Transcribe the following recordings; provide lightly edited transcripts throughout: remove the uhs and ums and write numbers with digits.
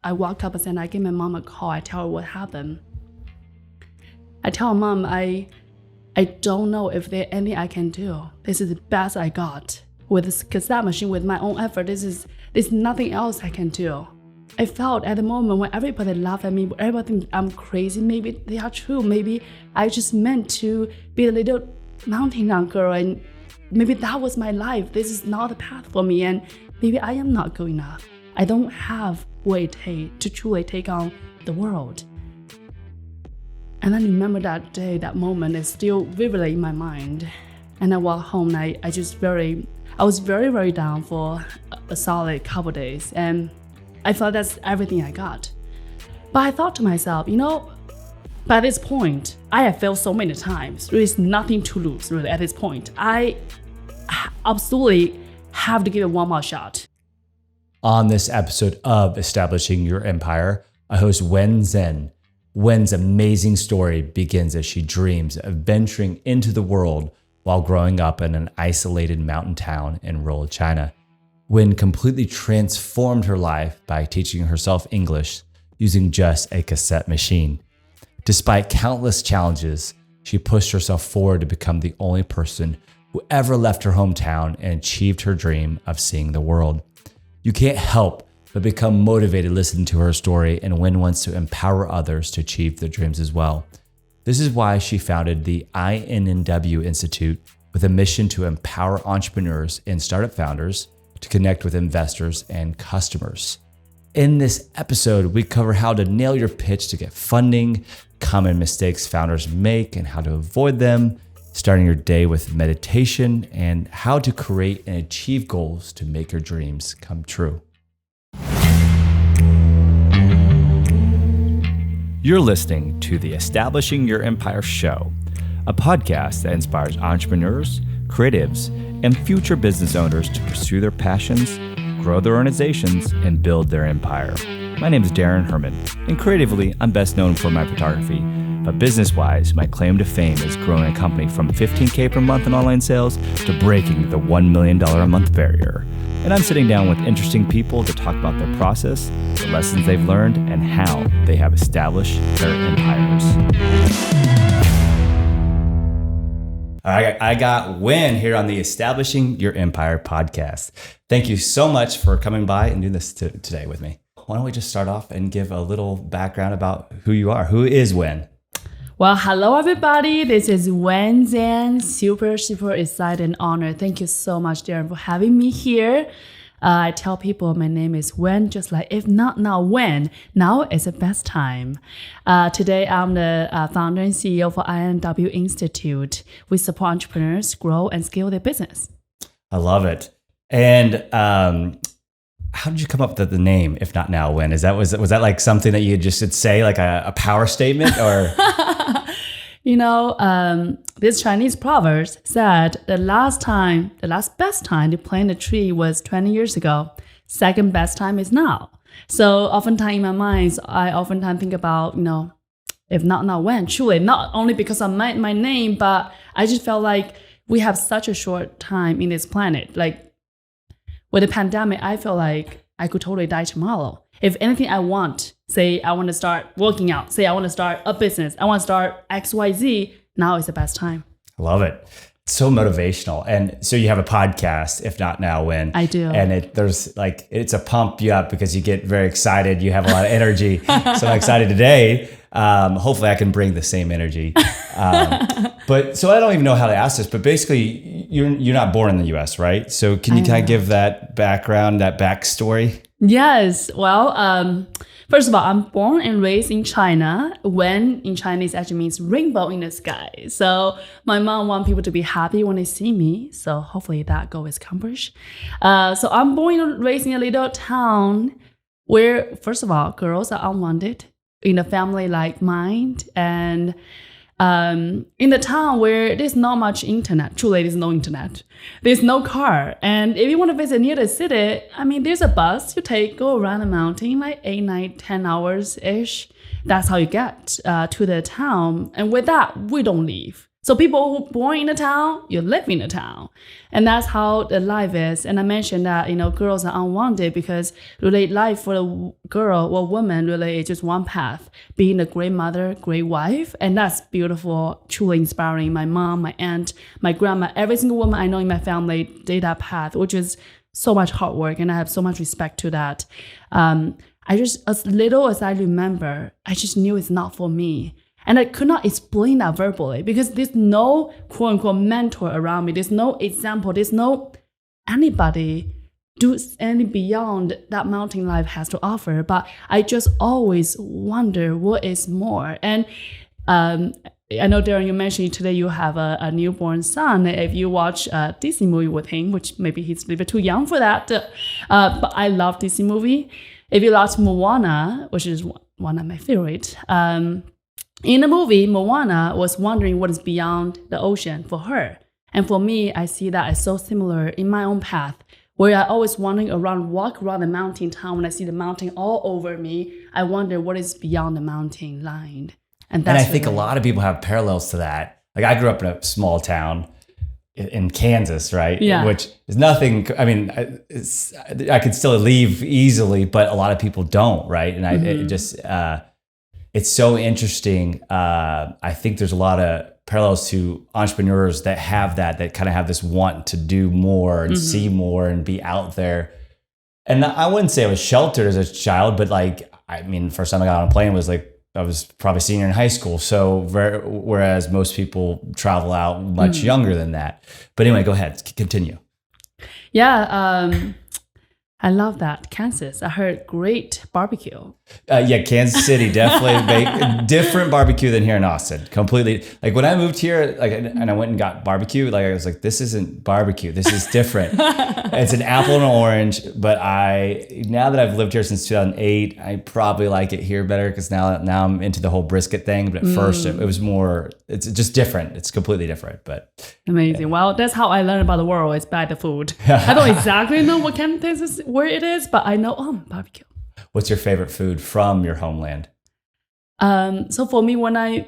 I walked up and said, I gave my mom a call. I tell her what happened. I tell her, Mom, I don't know if there's anything I can do. This is the best I got. With this cassette machine, with my own effort, there's nothing else I can do. I felt at the moment when everybody laughed at me, everybody think I'm crazy. Maybe they are true. Maybe I just meant to be a little mountain girl, and maybe that was my life. This is not the path for me, and maybe I am not good enough. I don't have what it takes to truly take on the world. And I remember that day, that moment is still vividly in my mind. And I walked home, and I was very, very down for a solid couple days. And I thought that's everything I got. But I thought to myself, by this point, I have failed so many times. There is nothing to lose, really, at this point. I absolutely have to give it one more shot. On this episode of Establishing Your Empire, I host Wen Zhang. Wen's amazing story begins as she dreams of venturing into the world while growing up in an isolated mountain town in rural China. Wen completely transformed her life by teaching herself English using just a cassette machine. Despite countless challenges, she pushed herself forward to become the only person who ever left her hometown and achieved her dream of seeing the world. You can't help but become motivated listening to her story, and Wen wants to empower others to achieve their dreams as well. This is why she founded the INNW Institute with a mission to empower entrepreneurs and startup founders to connect with investors and customers. In this episode, we cover how to nail your pitch to get funding, common mistakes founders make and how to avoid them, starting your day with meditation, and how to create and achieve goals to make your dreams come true. You're listening to the Establishing Your Empire show, a podcast that inspires entrepreneurs, creatives, and future business owners to pursue their passions, grow their organizations, and build their empire. My name is Daran Herrman, and creatively, I'm best known for my photography. But business-wise, my claim to fame is growing a company from $15K per month in online sales to breaking the $1 million a month barrier. And I'm sitting down with interesting people to talk about their process, the lessons they've learned, and how they have established their empires. All right, I got Wen here on the Establishing Your Empire podcast. Thank you so much for coming by and doing this today with me. Why don't we just start off and give a little background about who you are? Who is Wen? Well, hello everybody. This is Wen Zhang. Super excited and honored. Thank you so much, Daran, for having me here. I tell people my name is Wen, just like if not now, when? Now is the best time. Today, I'm the founder and CEO for INNW Institute. We support entrepreneurs grow and scale their business. I love it. And how did you come up with the name, if not now, when? Was that like something that you just should say, like a power statement, or? This Chinese proverb said the last best time to plant a tree was 20 years ago. Second best time is now. So oftentimes in my mind, I oftentimes think about, if not now, when? Truly, not only because of my name, but I just felt like we have such a short time in this planet. Like, with the pandemic, I feel like I could totally die tomorrow. If anything I want, say I want to start working out, say I want to start a business, I want to start XYZ, now is the best time. I love it. It's so motivational. And so you have a podcast, if not now, when? I do. And it's a pump you up because you get very excited. You have a lot of energy. So I'm excited today. Hopefully I can bring the same energy. But so I don't even know how to ask this, but basically you're not born in the US, right? So can you kind of give that background, that backstory? Yes. Well, first of all, I'm born and raised in China. Wen in Chinese actually means rainbow in the sky. So my mom wants people to be happy when they see me. So hopefully that goal is accomplished. So I'm born and raised in a little town where, first of all, girls are unwanted in a family like mine. And in the town where there's not much internet, truly there's no internet, there's no car. And if you want to visit near the city, there's a bus you take, go around the mountain, like 8, 9, 10 hours-ish. That's how you get to the town. And with that, we don't leave. So people who born in a town, you live in a town. And that's how the life is. And I mentioned that, girls are unwanted because really life for a girl or woman really is just one path, being a great mother, great wife. And that's beautiful, truly inspiring. My mom, my aunt, my grandma, every single woman I know in my family did that path, which is so much hard work. And I have so much respect to that. As little as I remember, I just knew it's not for me. And I could not explain that verbally because there's no quote unquote mentor around me. There's no example. There's no anybody do anything beyond that mountain life has to offer. But I just always wonder what is more. And I know, Daran, you mentioned today you have a newborn son. If you watch a Disney movie with him, which maybe he's a little bit too young for that, but I love Disney movie. If you watch Moana, which is one of my favorite, in the movie, Moana was wondering what is beyond the ocean for her. And for me, I see that as so similar in my own path, where I always walk around the mountain town. When I see the mountain all over me, I wonder what is beyond the mountain line. And I think a lot of people have parallels to that. Like I grew up in a small town in Kansas, right? Yeah. Which is nothing. I mean, I could still leave easily, but a lot of people don't, right? And it's so interesting. I think there's a lot of parallels to entrepreneurs that have that kind of have this want to do more and see more and be out there. And I wouldn't say I was sheltered as a child, but first time I got on a plane was I was probably senior in high school. So whereas most people travel out much younger than that. But anyway, go ahead, continue. Yeah. I love that. Kansas. I heard great barbecue. Kansas City definitely make different barbecue than here in Austin. Completely. Like when I moved here, and I went and got barbecue, I was like, this isn't barbecue. This is different. It's an apple and an orange. But now that I've lived here since 2008, I probably like it here better because now I'm into the whole brisket thing. But at first, it was more. It's just different. It's completely different. But amazing. Yeah. Well, that's how I learned about the world. Is by the food. I don't exactly know what kind of things is where it is, but I know barbecue. What's your favorite food from your homeland? So for me, when I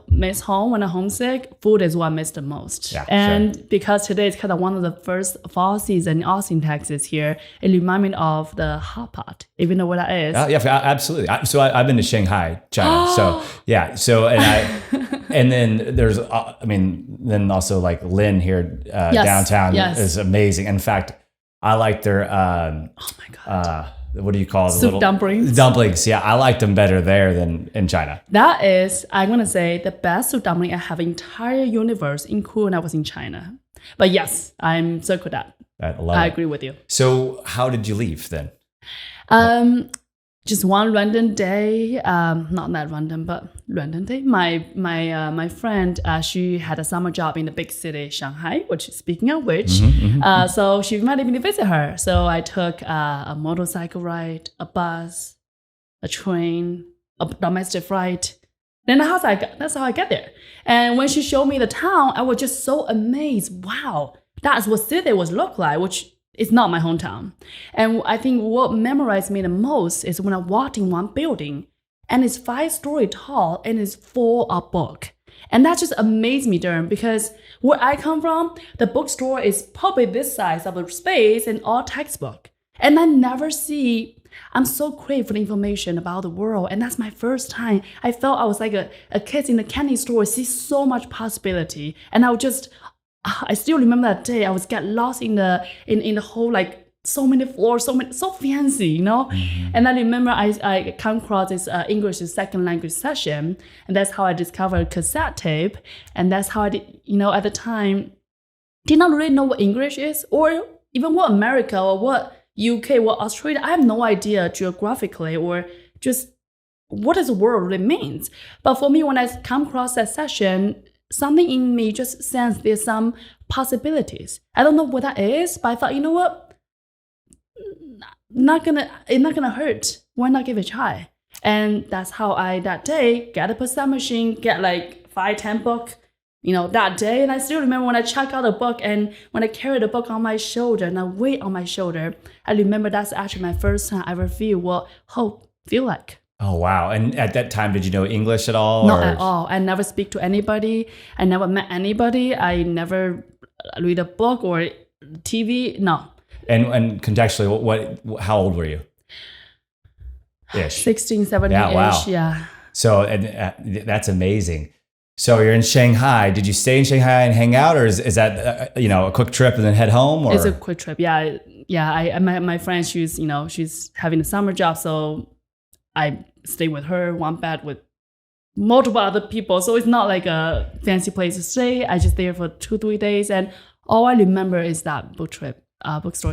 miss home, when I'm homesick, food is what I miss the most. Yeah, and because today is kind of one of the first fall season in Austin, Texas here, it reminds me of the hot pot, if you know what that is. Yeah, absolutely. I've been to Shanghai, China. So yeah. So and then there's then also like Lynn here downtown is amazing. In fact, I like their oh my god. What do you call it? Soup dumplings. Dumplings, yeah. I liked them better there than in China. That is, I'm going to say, the best soup dumpling I have in the entire universe, including when I was in China. But yes, I'm so good at that. I agree with you. So how did you leave then? Just one random day, not that random, but random day. My friend, she had a summer job in the big city, Shanghai, which speaking of which, so she invited me to visit her. So I took a motorcycle ride, a bus, a train, a domestic flight. Then that's how I get there. And when she showed me the town, I was just so amazed. Wow, that's what city was look like, which it's not my hometown. And I think what memorized me the most is when I walked in one building and it's 5-story tall and it's full of book. And that just amazed me, Daran, because where I come from, the bookstore is probably this size of a space and all textbook. And I never see, I'm so craved for the information about the world. And that's my first time. I felt I was like a kid in the candy store, see so much possibility. And I still remember that day. I was get lost in the whole so many floors, so fancy, you know. And I remember I come across this English as second language session, and that's how I discovered cassette tape. And that's how I did, at the time, did not really know what English is, or even what America or what UK, what Australia. I have no idea geographically or just what does the world really means. But for me, when I come across that session, something in me just sensed there's some possibilities. I don't know what that is, but I thought, you know what? It's not gonna hurt. Why not give it a try? And that's how I that day get a cassette machine, get 5-10 book, that day. And I still remember when I check out a book and when I carry the book on my shoulder and I weight on my shoulder, I remember that's actually my first time I ever feel what hope feel like. Oh, wow. And at that time, did you know English at all? Not at all. I never speak to anybody. I never met anybody. I never read a book or TV. No. And contextually, how old were you? Ish. 16, 17 Yeah, wow. Yeah. So that's amazing. So you're in Shanghai. Did you stay in Shanghai and hang out, or is that a quick trip and then head home? Or? It's a quick trip. Yeah. My friend, she's having a summer job, so I stay with her, one bed with multiple other people. So it's not like a fancy place to stay. I just there for 2-3 days, and all I remember is that bookstore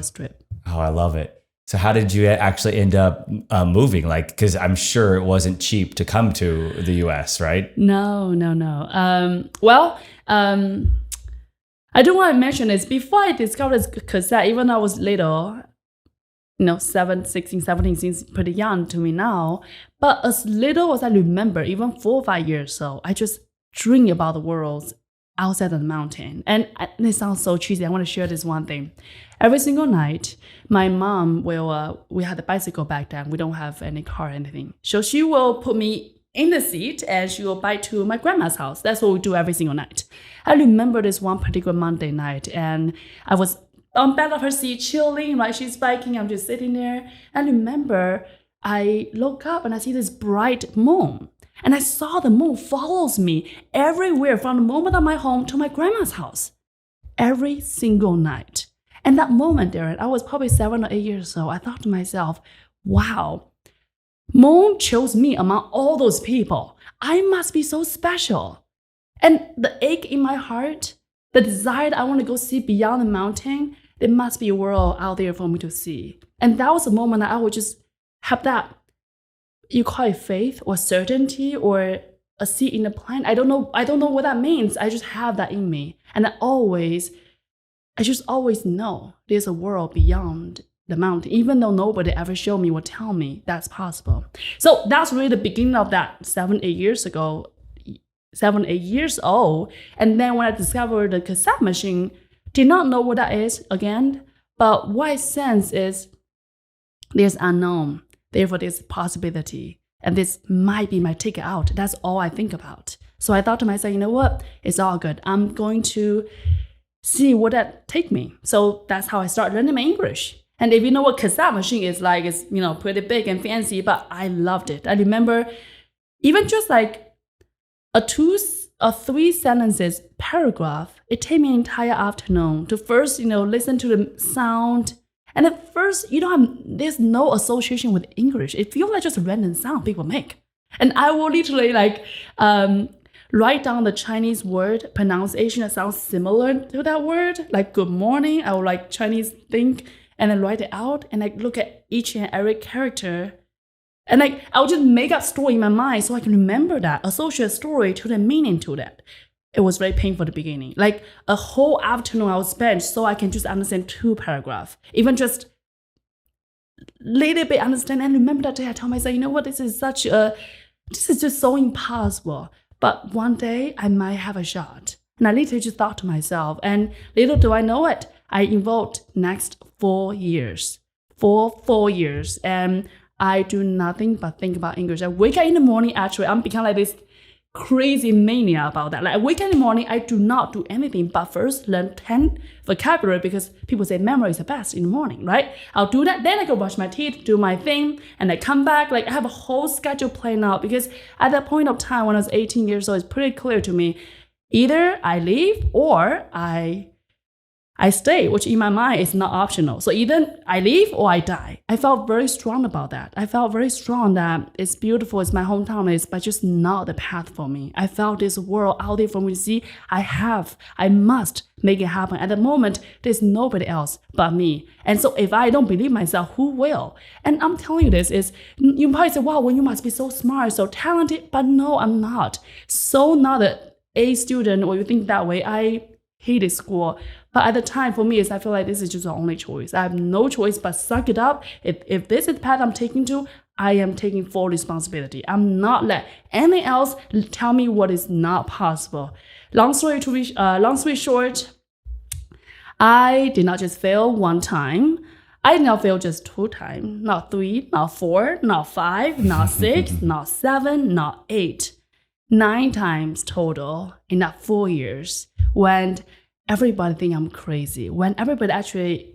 trip. Oh, I love it. So how did you actually end up moving? Because I'm sure it wasn't cheap to come to the U.S., right? No. I don't want to mention this. Before I discovered this cassette, even though I was little, 16, 17 seems pretty young to me now. But as little as I remember, even 4 or 5 years old, I just dream about the world outside of the mountain. And it sounds so cheesy. I want to share this one thing. Every single night, my mom will, we had a bicycle back then. We don't have any car or anything. So she will put me in the seat and she will bike to my grandma's house. That's what we do every single night. I remember this one particular Monday night, and I was on bed of her seat chilling, right? She's biking, I'm just sitting there. I remember I look up and I see this bright moon. And I saw the moon follows me everywhere from the moment of my home to my grandma's house. Every single night. And that moment, Daran, I was probably 7 or 8 years old. I thought to myself, wow, moon chose me among all those people. I must be so special. And the ache in my heart, the desire that I want to go see beyond the mountain, there must be a world out there for me to see. And that was the moment that I would just have that, you call it faith or certainty or a seed in the plant. I don't know what that means. I just have that in me. And I just always know there's a world beyond the mountain, even though nobody ever showed me or tell me that's possible. So that's really the beginning of that 7, 8 years ago, 7, 8 years old. And then when I discovered the cassette machine, did not know what that is again, but what I sense is there's unknown, therefore there's possibility, and this might be my ticket out. That's all I think about. So I thought to myself, you know what? It's all good. I'm going to see where that take me. So that's how I started learning my English. And if you know what cassette machine is like, it's pretty big and fancy, but I loved it. I remember even just like a 3 sentences paragraph, it took me an entire afternoon to first, listen to the sound. And at first, there's no association with English. It feels like just a random sound people make. And I will literally write down the Chinese word pronunciation that sounds similar to that word, like good morning. I will like Chinese think and then write it out and look at each and every character. And I'll just make up story in my mind so I can remember that, associate story to the meaning to that. It was very painful at the beginning. Like a whole afternoon I would spend so I can just understand 2 paragraphs. Even just little bit understand and remember that day I told myself, you know what, this is just so impossible. But one day I might have a shot. And I literally just thought to myself, and little do I know it, I involved next 4 years. 4 years. And I do nothing but think about English. I wake up in the morning, actually, I'm becoming like this crazy mania about that. Like I wake up in the morning, I do not do anything but first learn 10 vocabulary because people say memory is the best in the morning, right? I'll do that, then I go brush my teeth, do my thing, and I come back. Like I have a whole schedule planned out because at that point of time when I was 18 years old, it's pretty clear to me, either I leave or I stay, which in my mind is not optional. So either I leave or I die. I felt very strong about that. I felt very strong that it's beautiful, it's my hometown, but just not the path for me. I felt this world out there for me to see. I must make it happen. At the moment, there's nobody else but me. And so if I don't believe myself, who will? And I'm telling you this is, you probably say, wow, well, you must be so smart, so talented. But no, I'm not. So not an A student, or you think that way. I hated school. But at the time, for me, I feel like this is just the only choice. I have no choice but suck it up. If this is the path I'm taking to, I am taking full responsibility. I'm not let anything else tell me what is not possible. Long story short, I did not just fail one time. I now failed just 2 times, not 3, not 4, not 5, not 6, not 7, not 8. 9 times total in that 4 years, when everybody think I'm crazy, when everybody actually,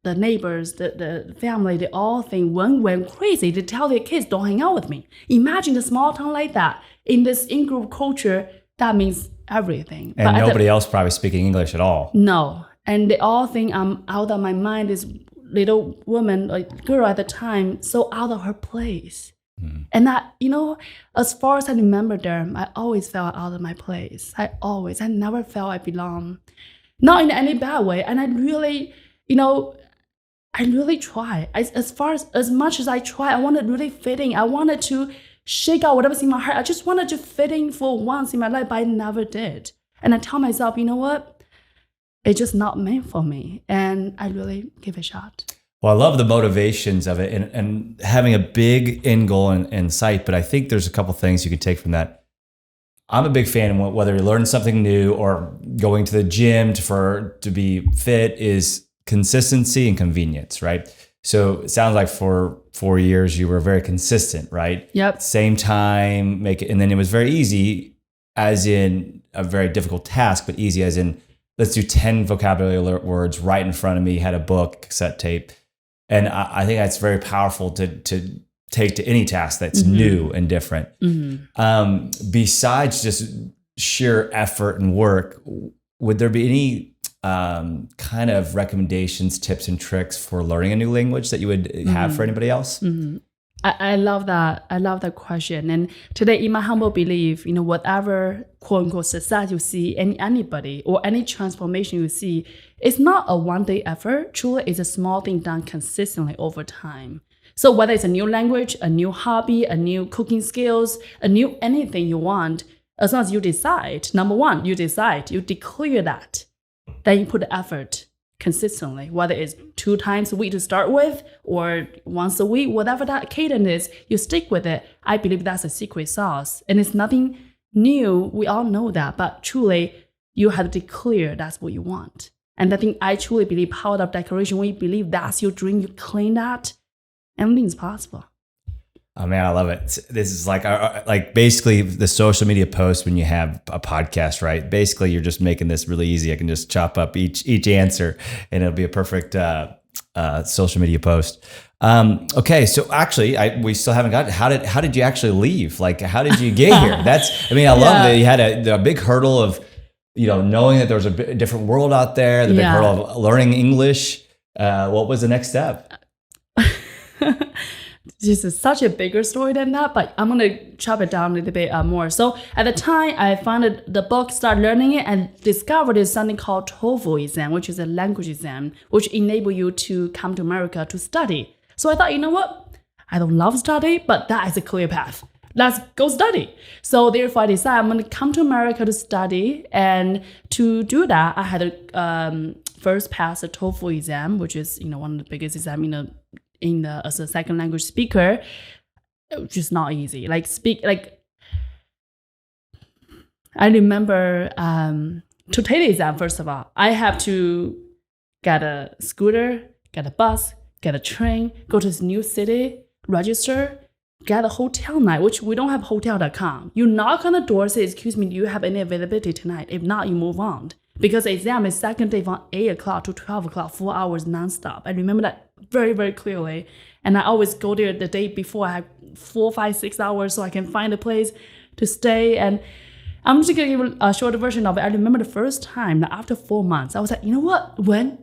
the neighbors, the family, they all think Wen went crazy. They tell their kids, don't hang out with me. Imagine a small town like that. In this in-group culture, that means everything. And nobody else probably speaking English at all. No. And they all think I'm out of my mind, this little woman, like girl at the time, so out of her place. And that, as far as I remember them, I always felt out of my place. I never felt I belong. Not in any bad way. And I really, I really try. As much as I try, I wanted really fit in. I wanted to shake out whatever's in my heart. I just wanted to fit in for once in my life, but I never did. And I tell myself, you know what? It's just not meant for me. And I really give it a shot. Well, I love the motivations of it and having a big end goal in sight. But I think there's a couple things you can take from that. I'm a big fan of whether you're learning something new or going to the gym to be fit is consistency and convenience, right? So it sounds like for 4 years you were very consistent, right? Yep. Same time, and then it was very easy, as in a very difficult task, but easy as in let's do 10 vocabulary words right in front of me, had a book, cassette tape. And I think that's very powerful to take to any task that's new and different. Besides just sheer effort and work, would there be any kind of recommendations, tips, and tricks for learning a new language that you would have for anybody else? I love that. I love that question. And today, in my humble belief, whatever quote unquote success you see in anybody or any transformation you see, it's not a one-day effort. Truly, it's a small thing done consistently over time. So whether it's a new language, a new hobby, a new cooking skills, a new anything you want, as long as you decide, number one, you declare that, then you put the effort consistently, whether it's 2 times a week to start with or once a week, whatever that cadence is, you stick with it. I believe that's a secret sauce. And it's nothing new. We all know that. But truly, you have to declare that's what you want. And I think I truly believe power of declaration. When you believe that's your dream, you claim that, anything's possible. Oh man, I love it. This is like basically the social media post when you have a podcast, right? Basically, you're just making this really easy. I can just chop up each answer, and it'll be a perfect social media post. Okay, so actually, we still haven't got. How did you actually leave? Like, how did you get here? I love that you had a big hurdle of knowing that there was a different world out there. The big hurdle of learning English. What was the next step? This is such a bigger story than that, but I'm going to chop it down a little bit more. So at the time, I found the book, started learning it, and discovered there's something called Toefl exam, which is a language exam, which enable you to come to America to study. So I thought, you know what? I don't love study, but that is a clear path. Let's go study. So therefore, I decided I'm going to come to America to study. And to do that, I had to first pass the Toefl exam, which is one of the biggest exams as a second language speaker, which is not easy. I remember to take the exam, first of all, I have to get a scooter, get a bus, get a train, go to this new city, register, get a hotel night, which we don't have hotel.com. You knock on the door, say, excuse me, do you have any availability tonight? If not, you move on. Because the exam is second day from 8 o'clock to 12 o'clock, 4 hours nonstop. I remember that very, very clearly. And I always go there the day before. I have 4, 5, 6 hours so I can find a place to stay. And I'm just going to give a short version of it. I remember the first time that after 4 months, I was like, you know what, Wen,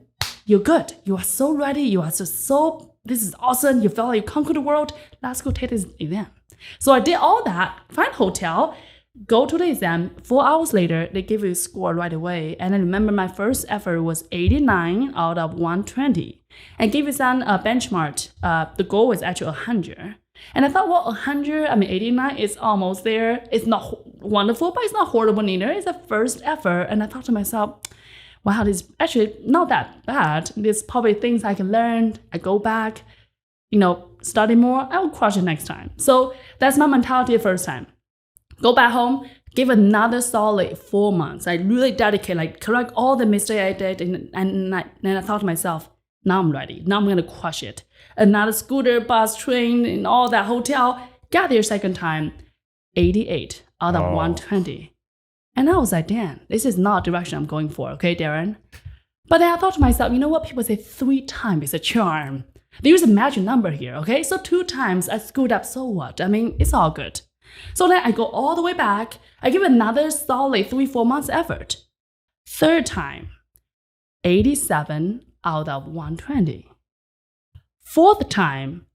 you're good. You are so ready. You are so this is awesome. You feel like you conquered the world. Let's go take this exam. So I did all that, find a hotel, go to the exam. 4 hours later, they give you a score right away. And I remember my first effort was 89 out of 120. And gave us a benchmark. The goal was actually 100. And I thought, well, 100, 89 is almost there. It's not wonderful, but it's not horrible neither. It's a first effort. And I thought to myself, wow, this is actually not that bad. There's probably things I can learn. I go back, study more. I will crush it next time. So that's my mentality the first time. Go back home, give another solid 4 months. I really dedicate, correct all the mistakes I did. And I thought to myself, Now I'm ready. Now I'm going to crush it. Another scooter, bus, train, and all that hotel. Got there second time, 88 out of 120. And I was like, damn, this is not the direction I'm going for, okay, Daran? But then I thought to myself, you know what? People say 3 times is a charm. There's a magic number here, okay? So 2 times I screwed up, so what? I mean, it's all good. So then I go all the way back. I give another solid 3-4 months effort. Third time, 87 out of 120. Fourth time,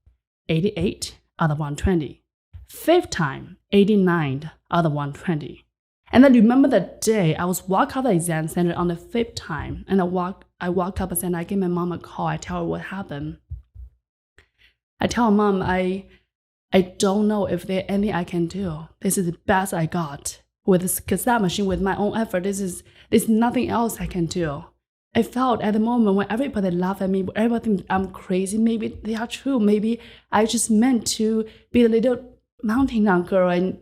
88 out of 120. Fifth time, 89 out of 120. And then remember that day I was walk out the exam center on the 5th time, and I walked up and said, I give my mom a call. I tell her what happened. I tell Mom, I don't know if there's anything I can do. This is the best I got. With this cassette machine, with my own effort, there's nothing else I can do. I felt at the moment when everybody laughed at me, everybody thinks I'm crazy. Maybe they are true. Maybe I just meant to be a little mountain girl, and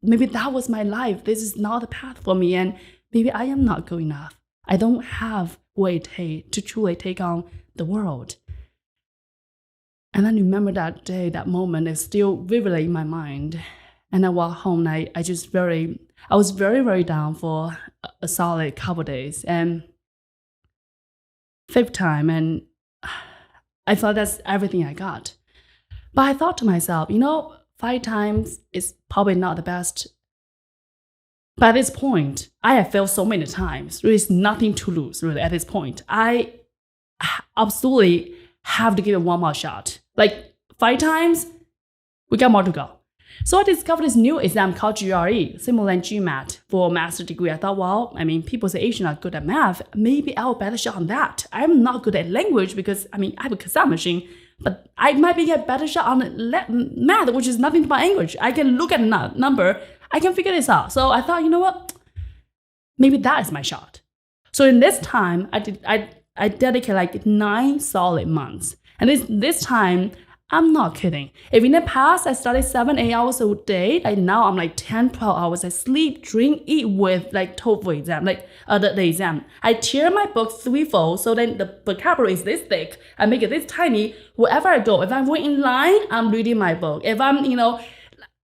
maybe that was my life. This is not the path for me, and maybe I am not good enough. I don't have what it takes to truly take on the world. And I remember that day, that moment is still vividly in my mind. And I walked home, and I was very, very down for a solid couple days. And 5th time, and I thought that's everything I got. But I thought to myself, 5 times is probably not the best. But at this point, I have failed so many times. There is nothing to lose, really, at this point. I absolutely have to give it one more shot. Like 5 times, we got more to go. So I discovered this new exam called GRE, Simulate GMAT, for a master's degree. I thought, people say Asians are good at math. Maybe I'll better shot on that. I'm not good at language because, I have a cassette machine, but I might be a better shot on math, which is nothing but English. I can look at a number. I can figure this out. So I thought, maybe that is my shot. So in this time, I dedicated like 9 solid months. And this time, I'm not kidding. If in the past I studied 7-8 hours a day, like now I'm like 10-12 hours. I sleep, drink, eat with like Toefl exam, like the exam. I tear my book 3-fold, so then the vocabulary is this thick. I make it this tiny. Wherever I go, if I'm waiting in line, I'm reading my book. If I'm,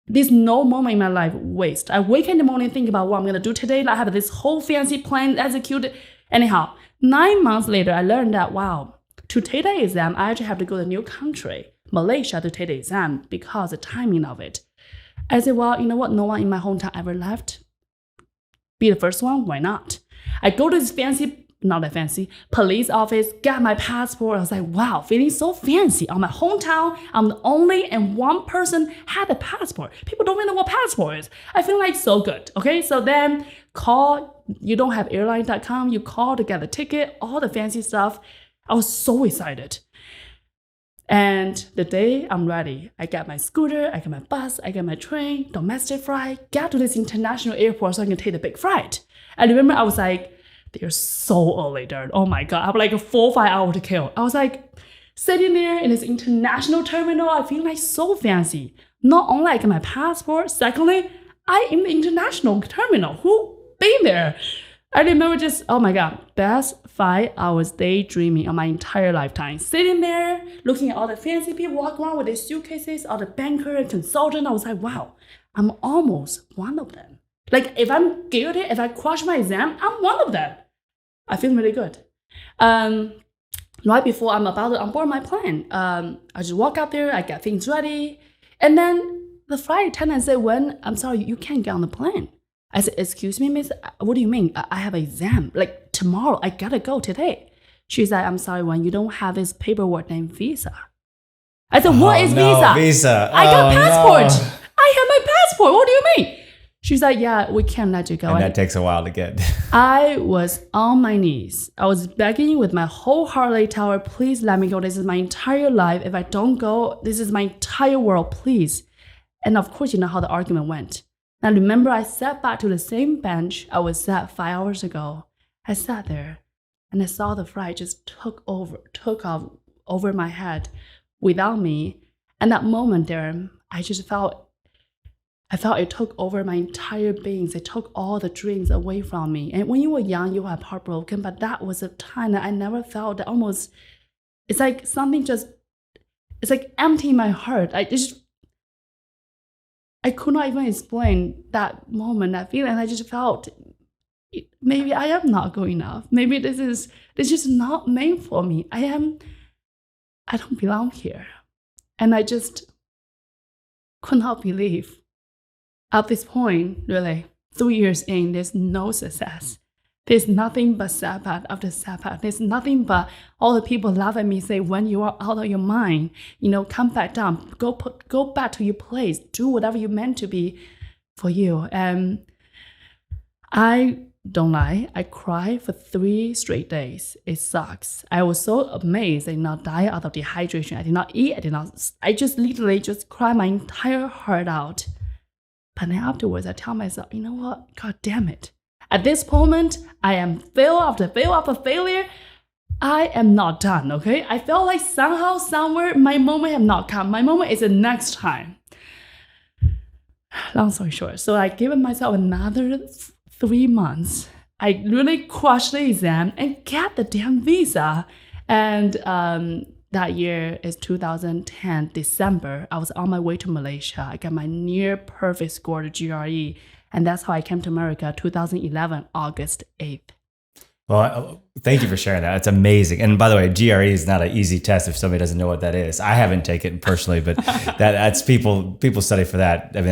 there's no moment in my life waste. I wake in the morning, think about what I'm gonna do today. I have this whole fancy plan executed. Anyhow, 9 months later, I learned that, to take the exam, I actually have to go to a new country, Malaysia, to take the exam because the timing of it. I said, you know what? No one in my hometown ever left. Be the first one? Why not? I go to this not that fancy, police office, got my passport. I was like, feeling so fancy. On my hometown, I'm the only and one person had a passport. People don't even know what passport is. I feel like so good. Okay, so then you don't have airline.com, you call to get the ticket, all the fancy stuff. I was so excited. And the day I'm ready, I got my scooter, I got my bus, I got my train, domestic flight, got to this international airport so I can take the big flight. I remember I was like, they're so early, Daran. Oh my God, I have like 4-5 hours to kill. I was like sitting there in this international terminal, I feel like so fancy. Not only I got my passport, secondly, I am in the international terminal. Who been there? I remember just, oh my God, best 5 hours daydreaming of my entire lifetime. Sitting there, looking at all the fancy people walk around with their suitcases, all the banker and consultant. I was like, I'm almost one of them. Like if I'm guilty, if I crush my exam, I'm one of them. I feel really good. Right before I'm about to onboard my plane, I just walk out there, I get things ready. And then the flight attendant said, I'm sorry, you can't get on the plane. I said, excuse me, miss, what do you mean? I have an exam, like tomorrow, I gotta go today. She's like, I'm sorry, you don't have this paperwork named visa. I said, what is visa? Visa. I got a passport. No. I have my passport. What do you mean? She's like, yeah, we can't let you go. And that takes a while to get. I was on my knees. I was begging with my whole heart, like, tell her, please let me go. This is my entire life. If I don't go, this is my entire world, please. And of course, you know how the argument went. Now, remember, I sat back to the same bench I was sat 5 hours ago. I sat there and I saw the flight just took off over my head without me. And that moment there, I felt it took over my entire being. It took all the dreams away from me. And when you were young, you were heartbroken. But that was a time that I never felt that almost it's like something just, it's like empty in my heart. I could not even explain that moment, that feeling. I just felt maybe I am not good enough. Maybe this is just not made for me. I don't belong here. And I just could not believe at this point, really, 3 years in, there's no success. There's nothing but setback after setback. There's nothing but all the people laugh at me, say, when you are out of your mind, come back down, go back to your place, do whatever you're meant to be for you. And I don't lie, I cried for 3 straight days. It sucks. I was so amazed I did not die out of dehydration. I did not eat. I just literally just cried my entire heart out. But then afterwards, I tell myself, you know what? God damn it. At this moment, I am fail after fail after failure. I am not done, okay? I felt like somehow, somewhere, my moment have not come. My moment is the next time. Long story short, so I given myself another 3 months. I really crushed the exam and get the damn visa. And that year is 2010, December. I was on my way to Malaysia. I got my near perfect score to GRE. And that's how I came to America, 2011, August 8th. Well, thank you for sharing that. It's amazing. And by the way, GRE is not an easy test if somebody doesn't know what that is. I haven't taken it personally, but that's people study for that. I mean,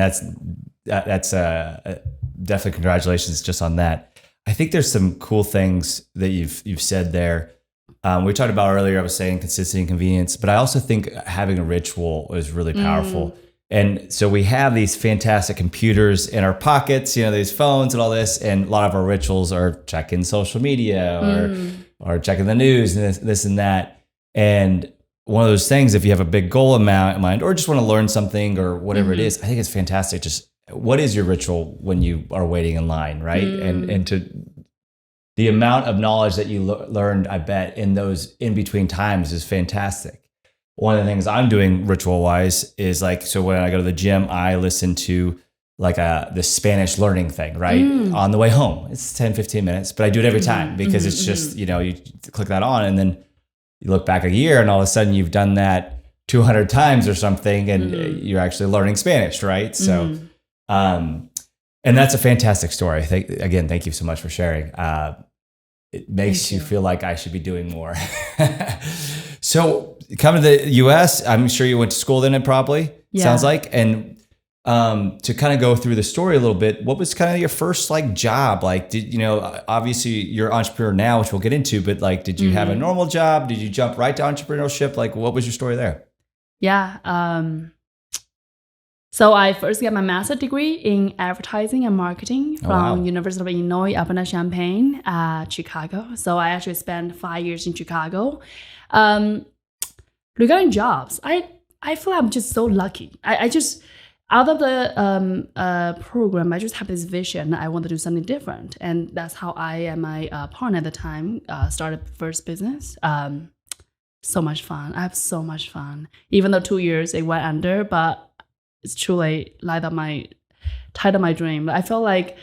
that's definitely congratulations just on that. I think there's some cool things that you've said there. We talked about earlier, I was saying consistency and convenience, but I also think having a ritual is really powerful. And so we have these fantastic computers in our pockets, these phones and all this, and a lot of our rituals are checking social media or checking the news and this and that. And one of those things, if you have a big goal in mind or just want to learn something or whatever it is, I think it's fantastic. Just what is your ritual when you are waiting in line, right? And to the amount of knowledge that you learned, I bet, in those in between times is fantastic. One of the things I'm doing ritual wise is so when I go to the gym, I listen to the Spanish learning thing, right? On the way home. It's 10, 15 minutes, but I do it every time because it's just, you click that on and then you look back a year and all of a sudden you've done that 200 times or something and you're actually learning Spanish, right? So, and that's a fantastic story. Thank you so much for sharing. It makes you feel like I should be doing more. So coming to the US, I'm sure you went to school then probably, sounds like. And to kind of go through the story a little bit, what was kind of your first job? Obviously you're an entrepreneur now, which we'll get into, but did you have a normal job? Did you jump right to entrepreneurship? What was your story there? Yeah. So I first got my master's degree in advertising and marketing from University of Illinois, Urbana-Champaign, Chicago. So I actually spent 5 years in Chicago. Regarding jobs, I feel like I'm just so lucky. I just, out of the program, I just have this vision. I want to do something different. And that's how I and my partner at the time started first business. So much fun. I have so much fun. Even though 2 years it went under, but it's truly light up my dream. I feel like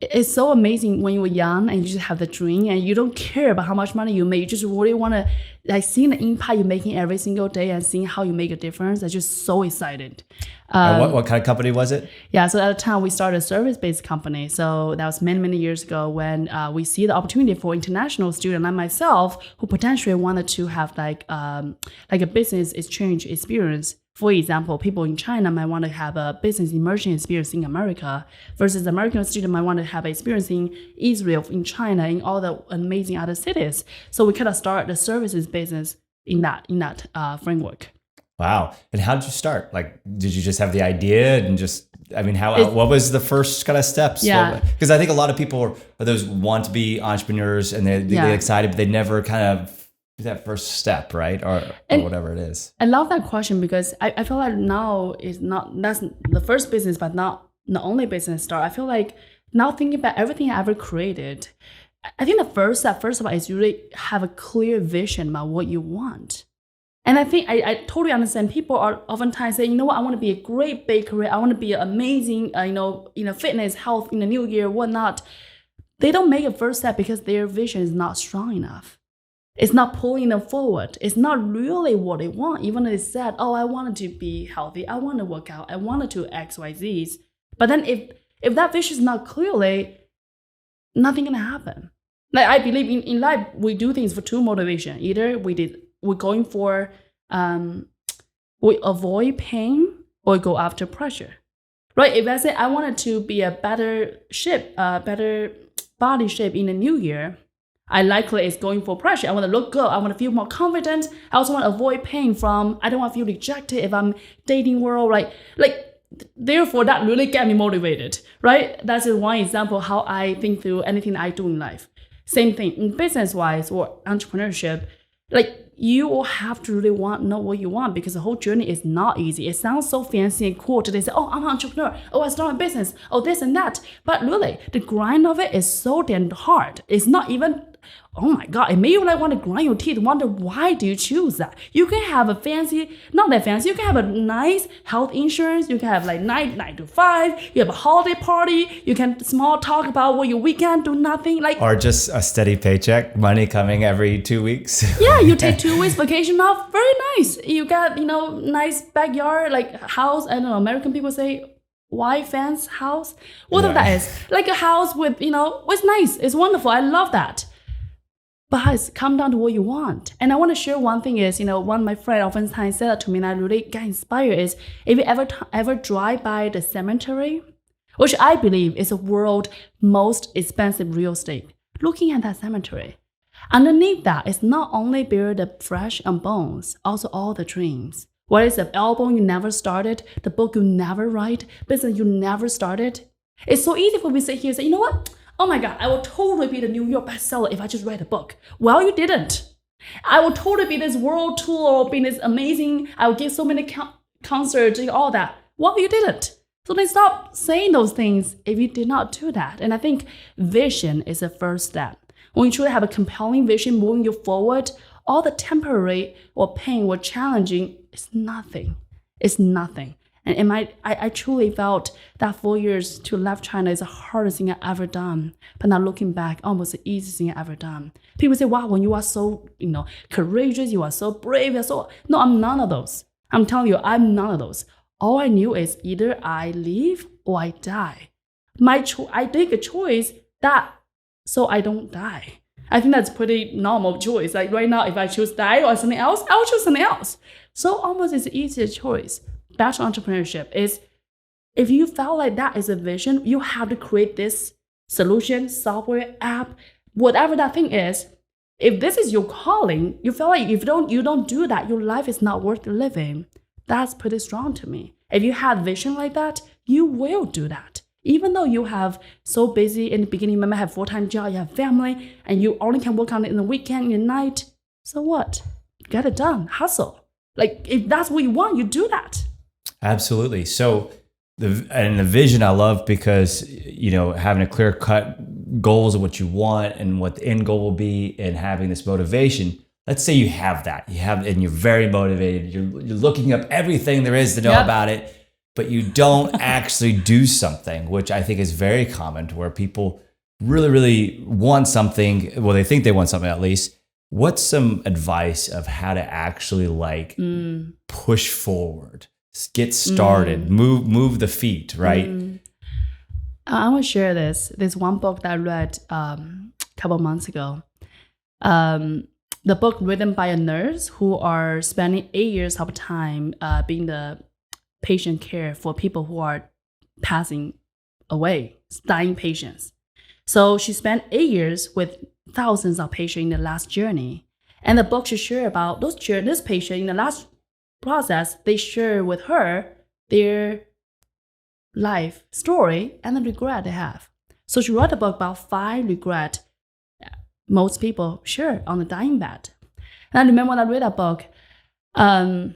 it's so amazing when you were young and you just have the dream and you don't care about how much money you make. You just really want to seeing the impact you're making every single day and seeing how you make a difference. I'm just so excited. What kind of company was it? Yeah, so at the time we started a service-based company. So that was many, many years ago when we see the opportunity for international students like myself who potentially wanted to have a business exchange experience. For example, people in China might want to have a business immersion experience in America versus the American student might want to have experience in Israel, in China, in all the amazing other cities. So we kind of start the services business in that framework. Wow. And how did you start? Did you just have the idea and what was the first kind of steps? Yeah. Because I think a lot of people are those want to be entrepreneurs and they get excited, but they never kind of that first step, right? Or whatever it is. I love that question because I feel like now that's the first business, but not the only business start. I feel like now thinking about everything I ever created, I think the first step, first of all, is you really have a clear vision about what you want. And I think I totally understand. People are oftentimes saying, I want to be a great baker. I want to be an amazing, fitness, health in the new year, whatnot. They don't make a first step because their vision is not strong enough. It's not pulling them forward. It's not really what they want. Even if they said, oh, I wanted to be healthy. I want to work out. I wanted to X, Y, Z's. But then if that vision is not clearly, nothing gonna happen. Like I believe in life, we do things for two motivation. Either we're going for, we avoid pain or go after pressure, right? If I say I wanted to be a better shape, better body shape in the new year, I likely is going for pressure. I want to look good. I want to feel more confident. I also want to avoid pain from, I don't want to feel rejected if I'm dating world, right? Like, therefore, that really get me motivated, right? That's one example how I think through anything I do in life. Same thing in business-wise or entrepreneurship. Like, you will have to really know what you want, because the whole journey is not easy. It sounds so fancy and cool today. Say, oh, I'm an entrepreneur. Oh, I start a business. Oh, this and that. But really, the grind of it is so damn hard. It's not even, oh my God, it made you like want to grind your teeth, wonder why do you choose that? You can have a fancy, not that fancy, you can have a nice health insurance, you can have like 9 to 5, you have a holiday party, you can small talk about what your weekend, do nothing. Like, or just a steady paycheck, money coming every 2 weeks. Yeah, you take 2 weeks vacation off, very nice. You got, nice backyard, like house, I don't know, American people say, white fence house, whatever that is. Like a house with, it's nice, it's wonderful, I love that. But it's come down to what you want. And I want to share one thing is, one of my friends oftentimes said that to me and I really got inspired is, if you ever drive by the cemetery, which I believe is the world's most expensive real estate, looking at that cemetery, underneath that is not only buried the flesh and bones, also all the dreams. What is the album you never started, the book you never write, business you never started? It's so easy for me to sit here and say, you know what? Oh my God, I will totally be the New York bestseller if I just write a book. Well, you didn't. I will totally be this world tour, be this amazing, I will give so many concerts and all that. Well, you didn't. So then stop saying those things if you did not do that. And I think vision is the first step. When you truly have a compelling vision moving you forward, all the temporary or pain or challenging is nothing. It's nothing. And I truly felt that 4 years to left China is the hardest thing I ever done. But now looking back, almost the easiest thing I ever done. People say, wow, when you are so, courageous, you are so brave, No, I'm none of those. I'm telling you, I'm none of those. All I knew is either I leave or I die. I take a choice so I don't die. I think that's pretty normal choice. Like right now, if I choose die or something else, I will choose something else. So almost it's the easiest choice. Back to entrepreneurship is, if you felt like that is a vision, you have to create this solution, software, app, whatever that thing is. If this is your calling, you feel like if you don't do that, your life is not worth living. That's pretty strong to me. If you have vision like that, you will do that. Even though you have so busy in the beginning, you might have full-time job, you have family, and you only can work on it in the weekend, in the night. So what? Get it done. Hustle. Like if that's what you want, you do that. Absolutely. So the vision I love because, having a clear cut goals of what you want and what the end goal will be and having this motivation. Let's say you have that, and you're very motivated. You're looking up everything there is to know about it, but you don't actually do something, which I think is very common, where people really, really want something. Well, they think they want something at least. What's some advice of how to actually push forward? Get started, move the feet, right? I want to share this. There's one book that I read a couple months ago. The book written by a nurse who are spending 8 years of time being the patient care for people who are passing away, dying patients. So she spent 8 years with thousands of patients in the last journey. And the book she shared about this patient in the last process, they share with her their life story and the regret they have. So she wrote a book about 5 regrets most people share on the dying bed. And I remember when I read that book, the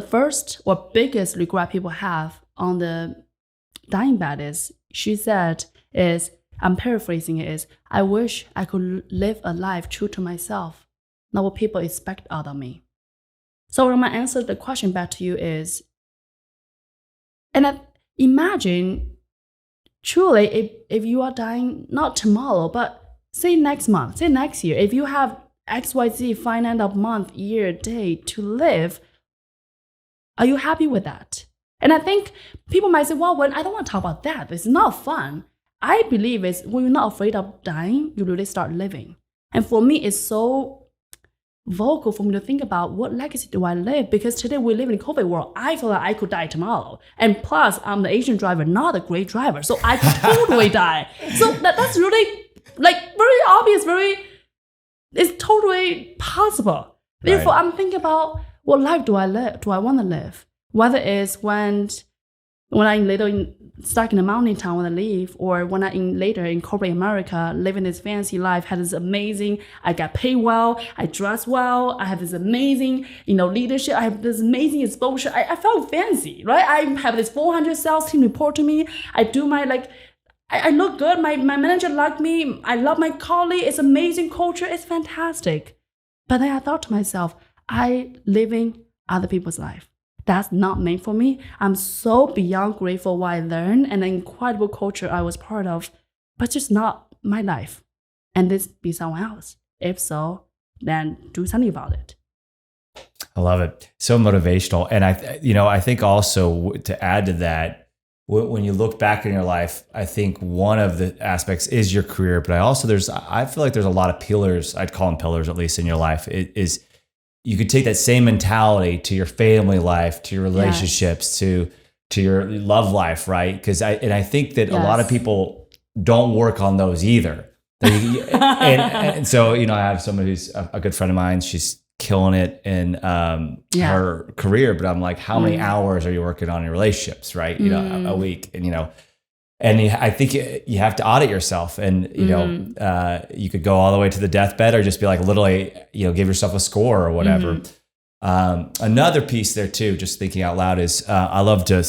first or biggest regret people have on the dying bed is, she said, I'm paraphrasing it, is, I wish I could live a life true to myself, not what people expect out of me. So when I answer the question back to you is, and imagine truly if you are dying, not tomorrow, but say next month, say next year, if you have XYZ finite of month, year, day to live. Are you happy with that? And I think people might say, well, when I don't want to talk about that. It's not fun. I believe it's when you're not afraid of dying, you really start living. And for me, it's so vocal for me to think about what legacy do I leave? Because today we live in a COVID world. I feel like I could die tomorrow. And plus, I'm the Asian driver, not a great driver. So I could totally die. So that's really like very obvious, it's totally possible. Therefore, I'm thinking about what life do I live? Do I want to live? Whether it's when I'm later stuck in a mountain town when I leave, or when I'm later in corporate America, living this fancy life, had this amazing, I got paid well, I dress well, I have this amazing, leadership, I have this amazing exposure. I felt fancy, right? I have this 400 sales team report to me. I do my, I look good. My manager liked me. I love my colleague. It's amazing culture. It's fantastic. But then I thought to myself, I living other people's life. That's not meant for me. I'm so beyond grateful what I learned and the incredible culture I was part of, but just not my life. And this be someone else. If so, then do something about it. I love it. So motivational. And I think also to add to that, when you look back in your life, I think one of the aspects is your career, but I feel like there's a lot of pillars, I'd call them pillars at least in your life, is you could take that same mentality to your family life, to your relationships, to your love life, right? Because I think that a lot of people don't work on those either. And so, I have someone who's a good friend of mine. She's killing it in her career, but I'm like, how many hours are you working on your relationships, right? A week, and I think you have to audit yourself, and you could go all the way to the deathbed, or just be like, literally, give yourself a score or whatever. Another piece there too, just thinking out loud, is I love to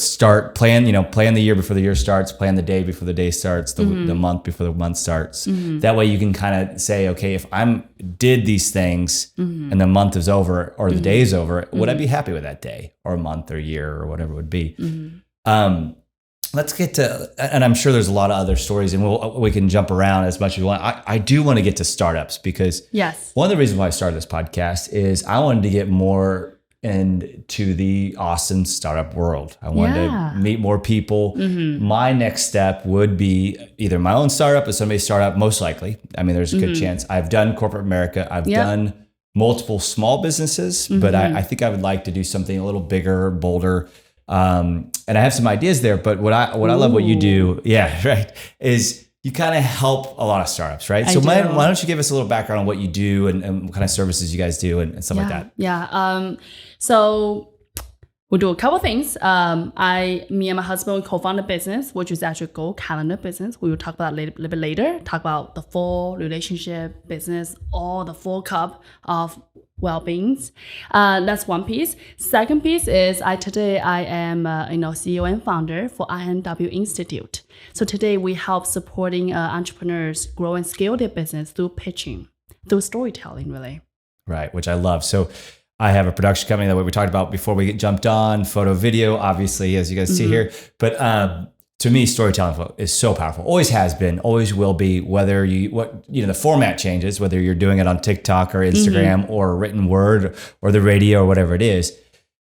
plan the year before the year starts, plan the day before the day starts, the month before the month starts. That way you can kind of say, okay, if I did these things and the month is over or the day is over, would I be happy with that day or month or year or whatever it would be? Let's get to, and I'm sure there's a lot of other stories, and we can jump around as much as we want. I do want to get to startups, because one of the reasons why I started this podcast is I wanted to get more into the Austin startup world. I wanted to meet more people. My next step would be either my own startup or somebody's startup, most likely. I mean, there's a good chance. I've done corporate America. I've done multiple small businesses, but I think I would like to do something a little bigger, bolder. And I have some ideas there, but what I love what you do, is you kind of help a lot of startups, right? So why don't you give us a little background on what you do and what kind of services you guys do and stuff like that? So we do a couple of things. Me and my husband co-founded a business, which is actually a Gold Calendar business. We will talk about that a little bit later. Talk about the full relationship business, all the full cup of well-beings. That's one piece. Second piece is today I am CEO and founder for INNW Institute. So today we help supporting entrepreneurs grow and scale their business through pitching, through storytelling, really. Right, which I love. So I have a production company that we talked about before we jumped on, photo, video, obviously, as you guys see here. But to me, storytelling is so powerful. Always has been, always will be, whether the format changes, whether you're doing it on TikTok or Instagram or written word or the radio or whatever it is,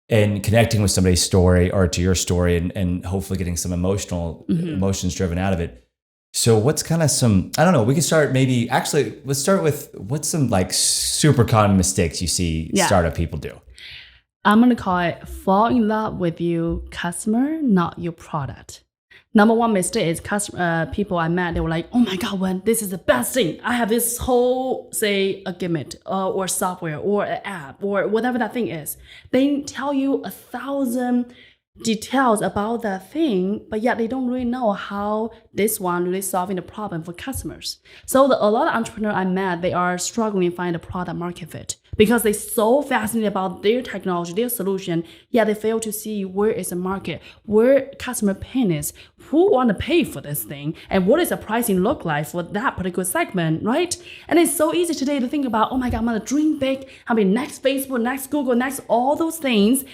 and connecting with somebody's story or to your story and hopefully getting some emotions driven out of it. So what's kind of I don't know, we can start let's start with what's some like super common mistakes you see startup people do. I'm going to call it fall in love with your customer, not your product. Number one mistake is people I met, they were like, oh my God, Wen, this is the best thing. I have this whole, say, a gimmick or software or an app or whatever that thing is. They tell you 1,000 details about that thing, but yet they don't really know how this one really solving the problem for customers. So a lot of entrepreneurs I met, they are struggling to find a product market fit because they're so fascinated about their technology, their solution, yet they fail to see where is the market, where customer pain is, who want to pay for this thing, and what does the pricing look like for that particular segment, right? And it's so easy today to think about, oh my God, I'm going to dream big, I'll be next Facebook, next Google, next all those things,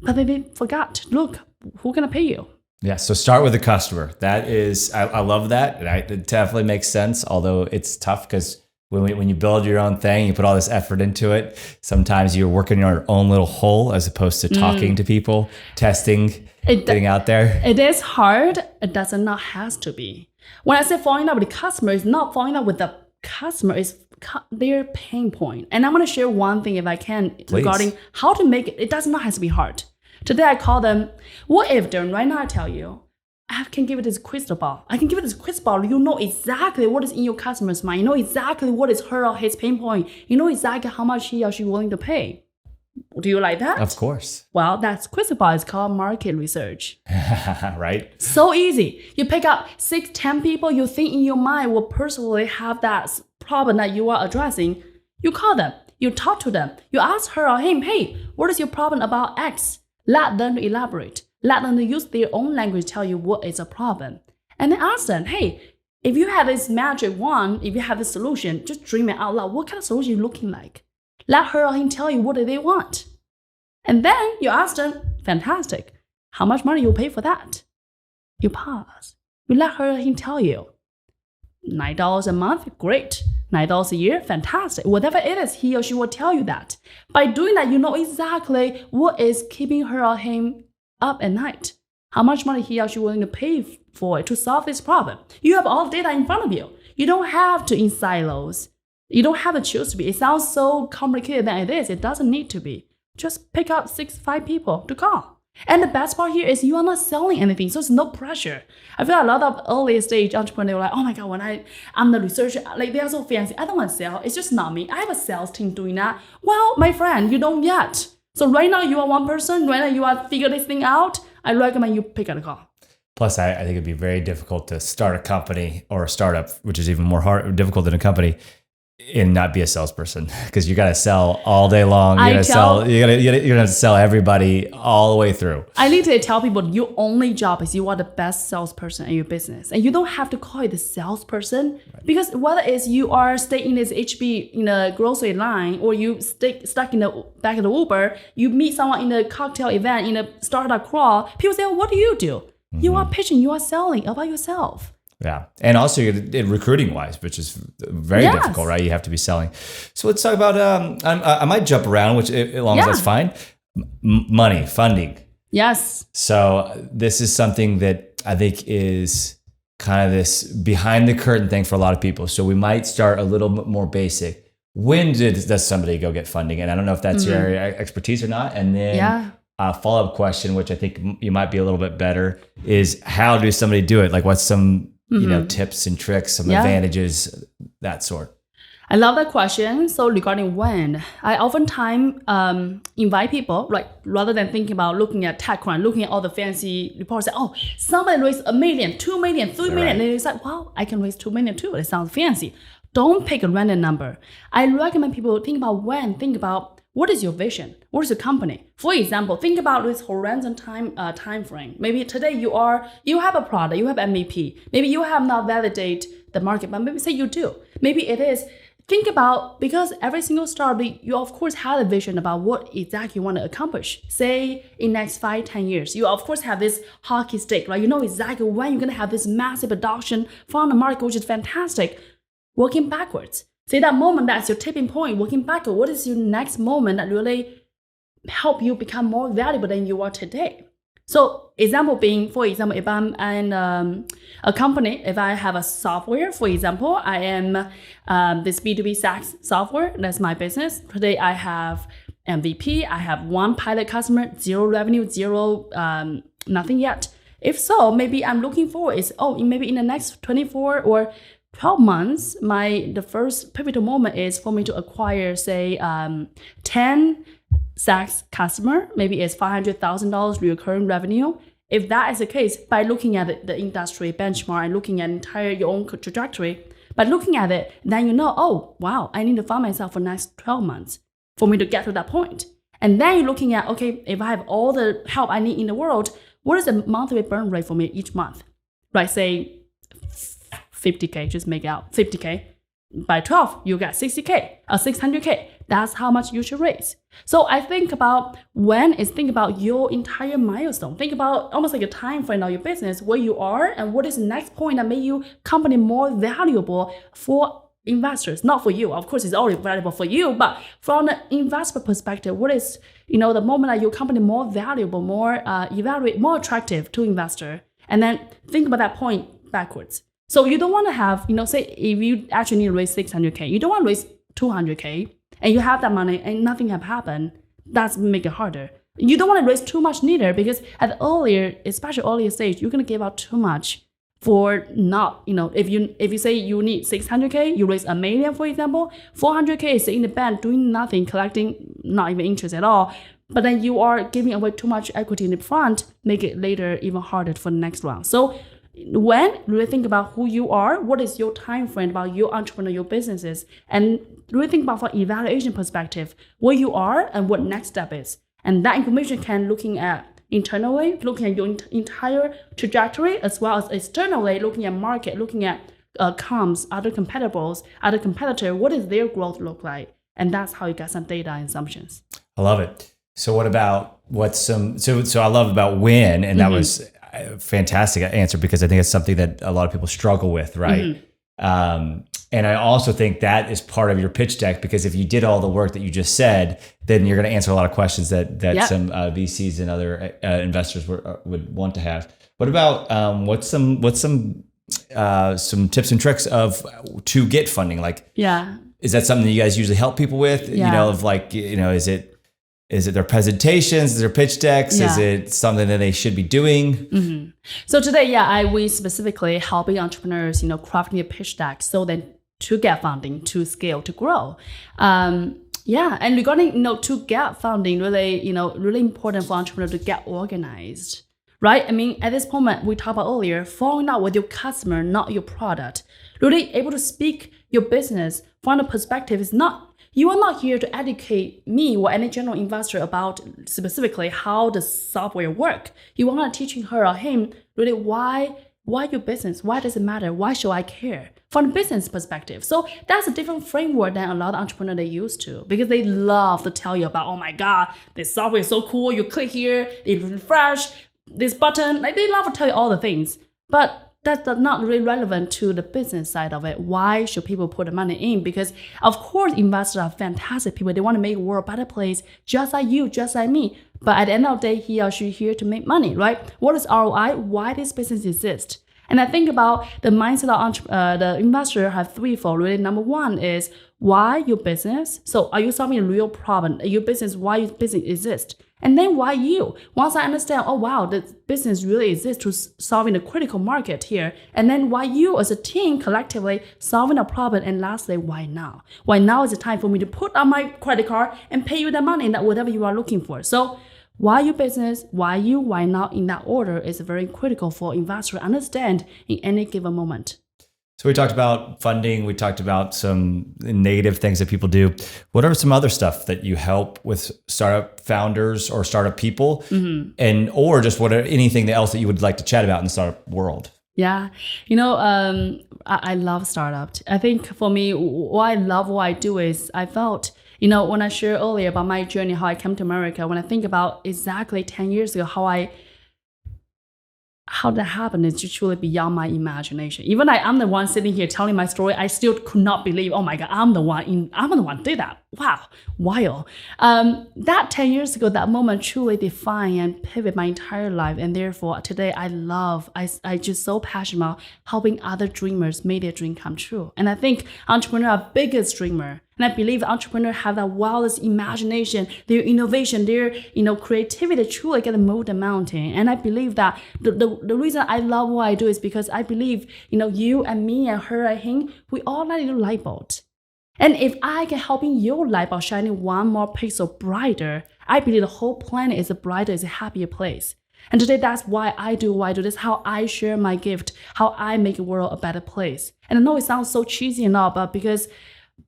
but they forgot, look, who's going to pay you? Yeah, so start with the customer. That is, I love that. It definitely makes sense, although it's tough because when you build your own thing, you put all this effort into it. Sometimes you're working in your own little hole as opposed to talking to people, testing, getting out there. It is hard. It does not have to be. When I say falling out with the customer, it's not falling out with the customer. It's their pain point. And I'm going to share one thing if I can regarding how to make it. It does not have to be hard. Today I call them, what if Daran, right now I tell you, I can give it this crystal ball. I can give it this crystal ball. You know exactly what is in your customer's mind. You know exactly what is her or his pain point. You know exactly how much he or she willing to pay. Do you like that? Of course. Well, that's crystal ball. It's called market research. Right? So easy. You pick up 6-10 people you think in your mind will personally have that problem that you are addressing. You call them. You talk to them. You ask her or him, hey, what is your problem about X? Let them elaborate. Let them use their own language tell you what is a problem. And then ask them, hey, if you have this magic wand, if you have this solution, just dream it out loud. What kind of solution are you looking like? Let her or him tell you what do they want. And then you ask them, fantastic. How much money you pay for that? You pause. You let her or him tell you. $9 a month, great. $9 a year, fantastic. Whatever it is, he or she will tell you that. By doing that, you know exactly what is keeping her or him up at night. How much money he or she willing to pay for it to solve this problem. You have all the data in front of you. You don't have to in silos. You don't have to choose to be. It sounds so complicated than it is. It doesn't need to be. Just pick up 5 people to call. And the best part here is you are not selling anything, so it's no pressure. I feel a lot of early stage entrepreneurs are like, oh my God, when I'm the researcher, like they are so fancy. I don't want to sell. It's just not me. I have a sales team doing that. Well, my friend, you don't yet. So right now you are one person. Right now you are figure this thing out. I recommend you pick up a call. Plus, I think it'd be very difficult to start a company or a startup, which is even more difficult than a company, and not be a salesperson, because you got to sell all day long. You're gonna have to sell everybody all the way through. I literally tell people your only job is you are the best salesperson in your business, and you don't have to call it the salesperson, because whether it's you are staying in this HB in a grocery line, or you stuck in the back of the Uber, you meet someone in a cocktail event in a startup crawl. People say, "What do you do?" Mm-hmm. You are pitching, you are selling about yourself. Yeah. And also in recruiting wise, which is very difficult, right? You have to be selling. So let's talk about, I might jump around, which as long as that's fine. Money, funding. Yes. So this is something that I think is kind of this behind the curtain thing for a lot of people. So we might start a little bit more basic. When does somebody go get funding? And I don't know if that's your area of expertise or not. And then a follow-up question, which I think you might be a little bit better, is how does somebody do it? Like what's some tips and tricks, some advantages, that sort. I love that question. So regarding when, I oftentimes invite people, like rather than thinking about looking at TechCrunch, looking at all the fancy reports, say, oh, somebody raised $1 million, $2 million, $3 million. And it's like, wow, I can raise $2 million too. It sounds fancy. Don't pick a random number. I recommend people think about when, think about what is your vision? What is your company? For example, think about this horizon time frame. Maybe today you have a product, you have MVP. Maybe you have not validated the market, but maybe say you do. Maybe it is. Think about, because every single startup, you of course have a vision about what exactly you want to accomplish. Say in next 5-10 years, you of course have this hockey stick, right? You know exactly when you're going to have this massive adoption from the market, which is fantastic. Working backwards. Say that moment that's your tipping point, working backward. What is your next moment that really help you become more valuable than you are today? So example being, for example, if I'm in a company, if I have a software, for example, I am this B2B SaaS software, that's my business. Today I have MVP, I have one pilot customer, 0 revenue, 0, nothing yet. If so, maybe I'm looking forward is, maybe in the next 24 or 12 months, the first pivotal moment is for me to acquire, say, 10 SaaS customer, maybe it's $500,000 recurring revenue. If that is the case, by looking at the industry benchmark and looking at your own trajectory, by looking at it, then you know, oh, wow, I need to fund myself for the next 12 months for me to get to that point. And then you're looking at, okay, if I have all the help I need in the world, what is the monthly burn rate for me each month? Right, say, 50K, just make out 50K. By 12, you get 60K or 600K. That's how much you should raise. So I think about think about your entire milestone. Think about almost like a time frame of your business, where you are and what is the next point that make your company more valuable for investors, not for you. Of course, it's already valuable for you, but from the investor perspective, what is, the moment that your company more valuable, more more attractive to investor, and then think about that point backwards. So you don't want to have, say if you actually need to raise 600K, you don't want to raise 200K, and you have that money and nothing have happened. That's make it harder. You don't want to raise too much neither, because at especially earlier stage, you're gonna give out too much for not, if you say you need 600K, you raise $1 million, for example, 400K is in the bank doing nothing, collecting not even interest at all. But then you are giving away too much equity in the front, make it later even harder for the next round. So when really think about who you are, what is your time frame about your entrepreneurial businesses, and really think about from evaluation perspective, where you are and what next step is. And that information can looking at internally, looking at your entire trajectory, as well as externally, looking at market, looking at comps, other competitors, what is their growth look like? And that's how you get some data and assumptions. I love it. So what about so I love about Wen, and that was a fantastic answer, because I think it's something that a lot of people struggle with, right? And I also think that is part of your pitch deck, because if you did all the work that you just said, then you're going to answer a lot of questions that some VCs and other investors would want to have. What about what's some tips and tricks to get funding? Like, is that something that you guys usually help people with? Is it their presentations? Is it their pitch decks? Is it something that they should be doing? So today, we specifically helping entrepreneurs, crafting a pitch deck so that to get funding, to scale, to grow. And regarding, to get funding, really, really important for entrepreneurs to get organized, right? I mean, at this moment, we talked about earlier, falling out with your customer, not your product. Really able to speak your business from the perspective is not, you are not here to educate me or any general investor about specifically how the software work. You want to teaching her or him really why your business, why does it matter? Why should I care? From the business perspective. So that's a different framework than a lot of entrepreneurs they used to, because they love to tell you about, oh my God, this software is so cool. You click here, it refresh, this button, like they love to tell you all the things. But that's not really relevant to the business side of it. Why should people put the money in? Because of course, investors are fantastic people. They want to make the world a better place, just like you, just like me. But at the end of the day, he or she here to make money, right? What is ROI? Why this business exists? And I think about the mindset of the investor have threefold. Really, number one is why your business. So are you solving a real problem? Your business, why your business exists? And then why you? Once I understand, oh wow, the business really exists to solving the critical market here. And then why you as a team collectively solving a problem? And lastly, why now? Why now is the time for me to put on my credit card and pay you the money that whatever you are looking for. So why your business, why you, why not in that order is very critical for investors to understand in any given moment. So we talked about funding. We talked about some negative things that people do. What are some other stuff that you help with startup founders or startup people, and or just anything else that you would like to chat about in the startup world? Yeah, I love startup. I think for me, why I love what I do is I felt, when I shared earlier about my journey, how I came to America, when I think about exactly 10 years ago, how that happened is truly beyond my imagination. Even I'm the one sitting here telling my story, I still could not believe, oh my God, I'm the one who did that. Wow, wild. That 10 years ago, that moment truly defined and pivoted my entire life. And therefore today I just so passionate about helping other dreamers make their dream come true. And I think entrepreneurs are biggest dreamer. And I believe entrepreneurs have that wildest imagination, their innovation, their creativity truly get to move the mountain. And I believe that the reason I love what I do is because I believe, you and me and her and him, we all like a little light bulb. And if I can helping your light bulb shining one more pixel brighter, I believe the whole planet is a brighter, is a happier place. And today, that's why I do what I do. This is how I share my gift, how I make the world a better place. And I know it sounds so cheesy and all, but because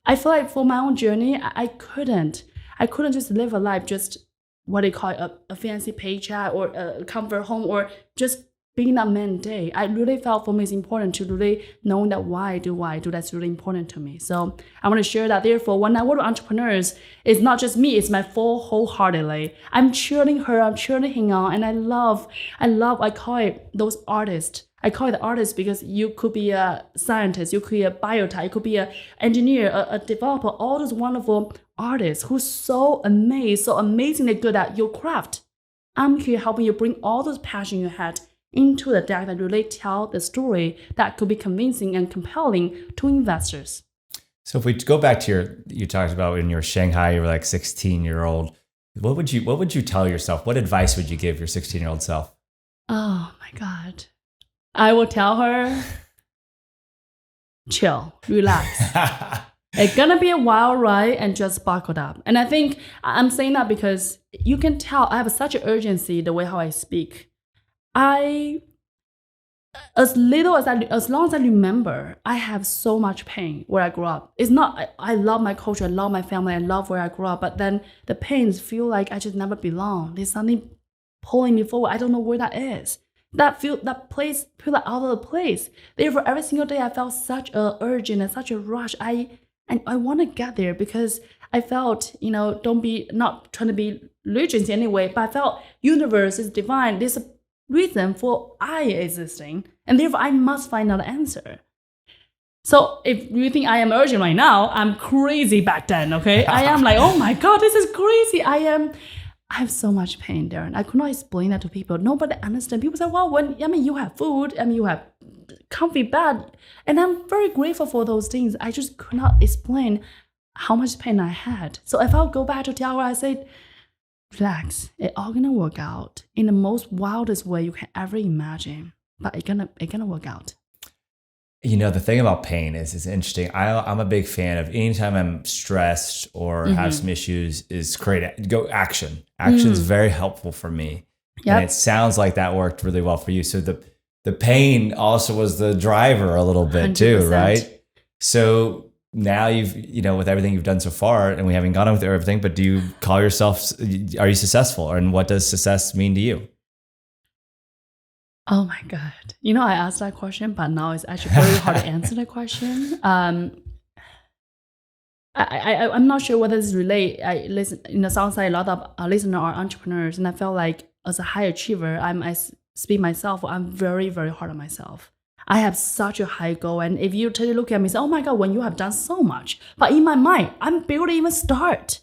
I feel like for my own journey, I couldn't just live a life just what they call a fancy paycheck or a comfort home or just being that man day. I really felt for me it's important to really knowing that why I do what I do. That's really important to me. So I want to share that. Therefore, when I work with entrepreneurs, it's not just me, it's my full wholeheartedly. I'm cheering her, I'm cheering him on, and I call it those artists. I call it artist because you could be a scientist, you could be a biotech, you could be an engineer, a developer, all those wonderful artists who's so amazed, so amazingly good at your craft. I'm here helping you bring all those passion you had into the deck that really tell the story that could be convincing and compelling to investors. So if we go back to you talked about when you were Shanghai, you were like 16-year-old. What would you tell yourself? What advice would you give your 16-year-old self? Oh my God. I will tell her, chill, relax. It's gonna be a wild ride and just buckle up. And I think I'm saying that because you can tell I have such an urgency the way how I speak. As long as I remember, I have so much pain where I grew up. It's not, I love my culture, I love my family, I love where I grew up, but then the pains feel like I just never belong. There's something pulling me forward. I don't know where that is. That place feel like out of the place. Therefore, every single day I felt such a urgent and such a rush. I want to get there because I felt, not trying to be religious in any way, but I felt universe is divine. There's a reason for I existing, and therefore I must find out the answer. So if you think I am urgent right now, I'm crazy back then, okay? I am like, oh my God, this is crazy. I have so much pain, Daran. I could not explain that to people. Nobody understands. People say, well, you have food, you have comfy bed. And I'm very grateful for those things. I just could not explain how much pain I had. So if I'll go back to tell her, I said, relax, it's all gonna work out in the most wildest way you can ever imagine. But it's gonna work out. The thing about pain is it's interesting. I'm a big fan of anytime I'm stressed or have some issues is go action. Action is very helpful for me. Yep. And it sounds like that worked really well for you. So the pain also was the driver a little bit 100%. Too, right? So now you've, with everything you've done so far, and we haven't gone on with everything, but do you call yourself, are you successful? And what does success mean to you? Oh my God. I asked that question, but now it's actually very hard to answer that question. I'm not sure whether this relate. I listen, sounds like a lot of listeners are entrepreneurs, and I felt like as a high achiever, I speak myself, I'm very, very hard on myself. I have such a high goal, and if you take a look at me and say, oh my God, when you have done so much, but in my mind, I'm barely even start.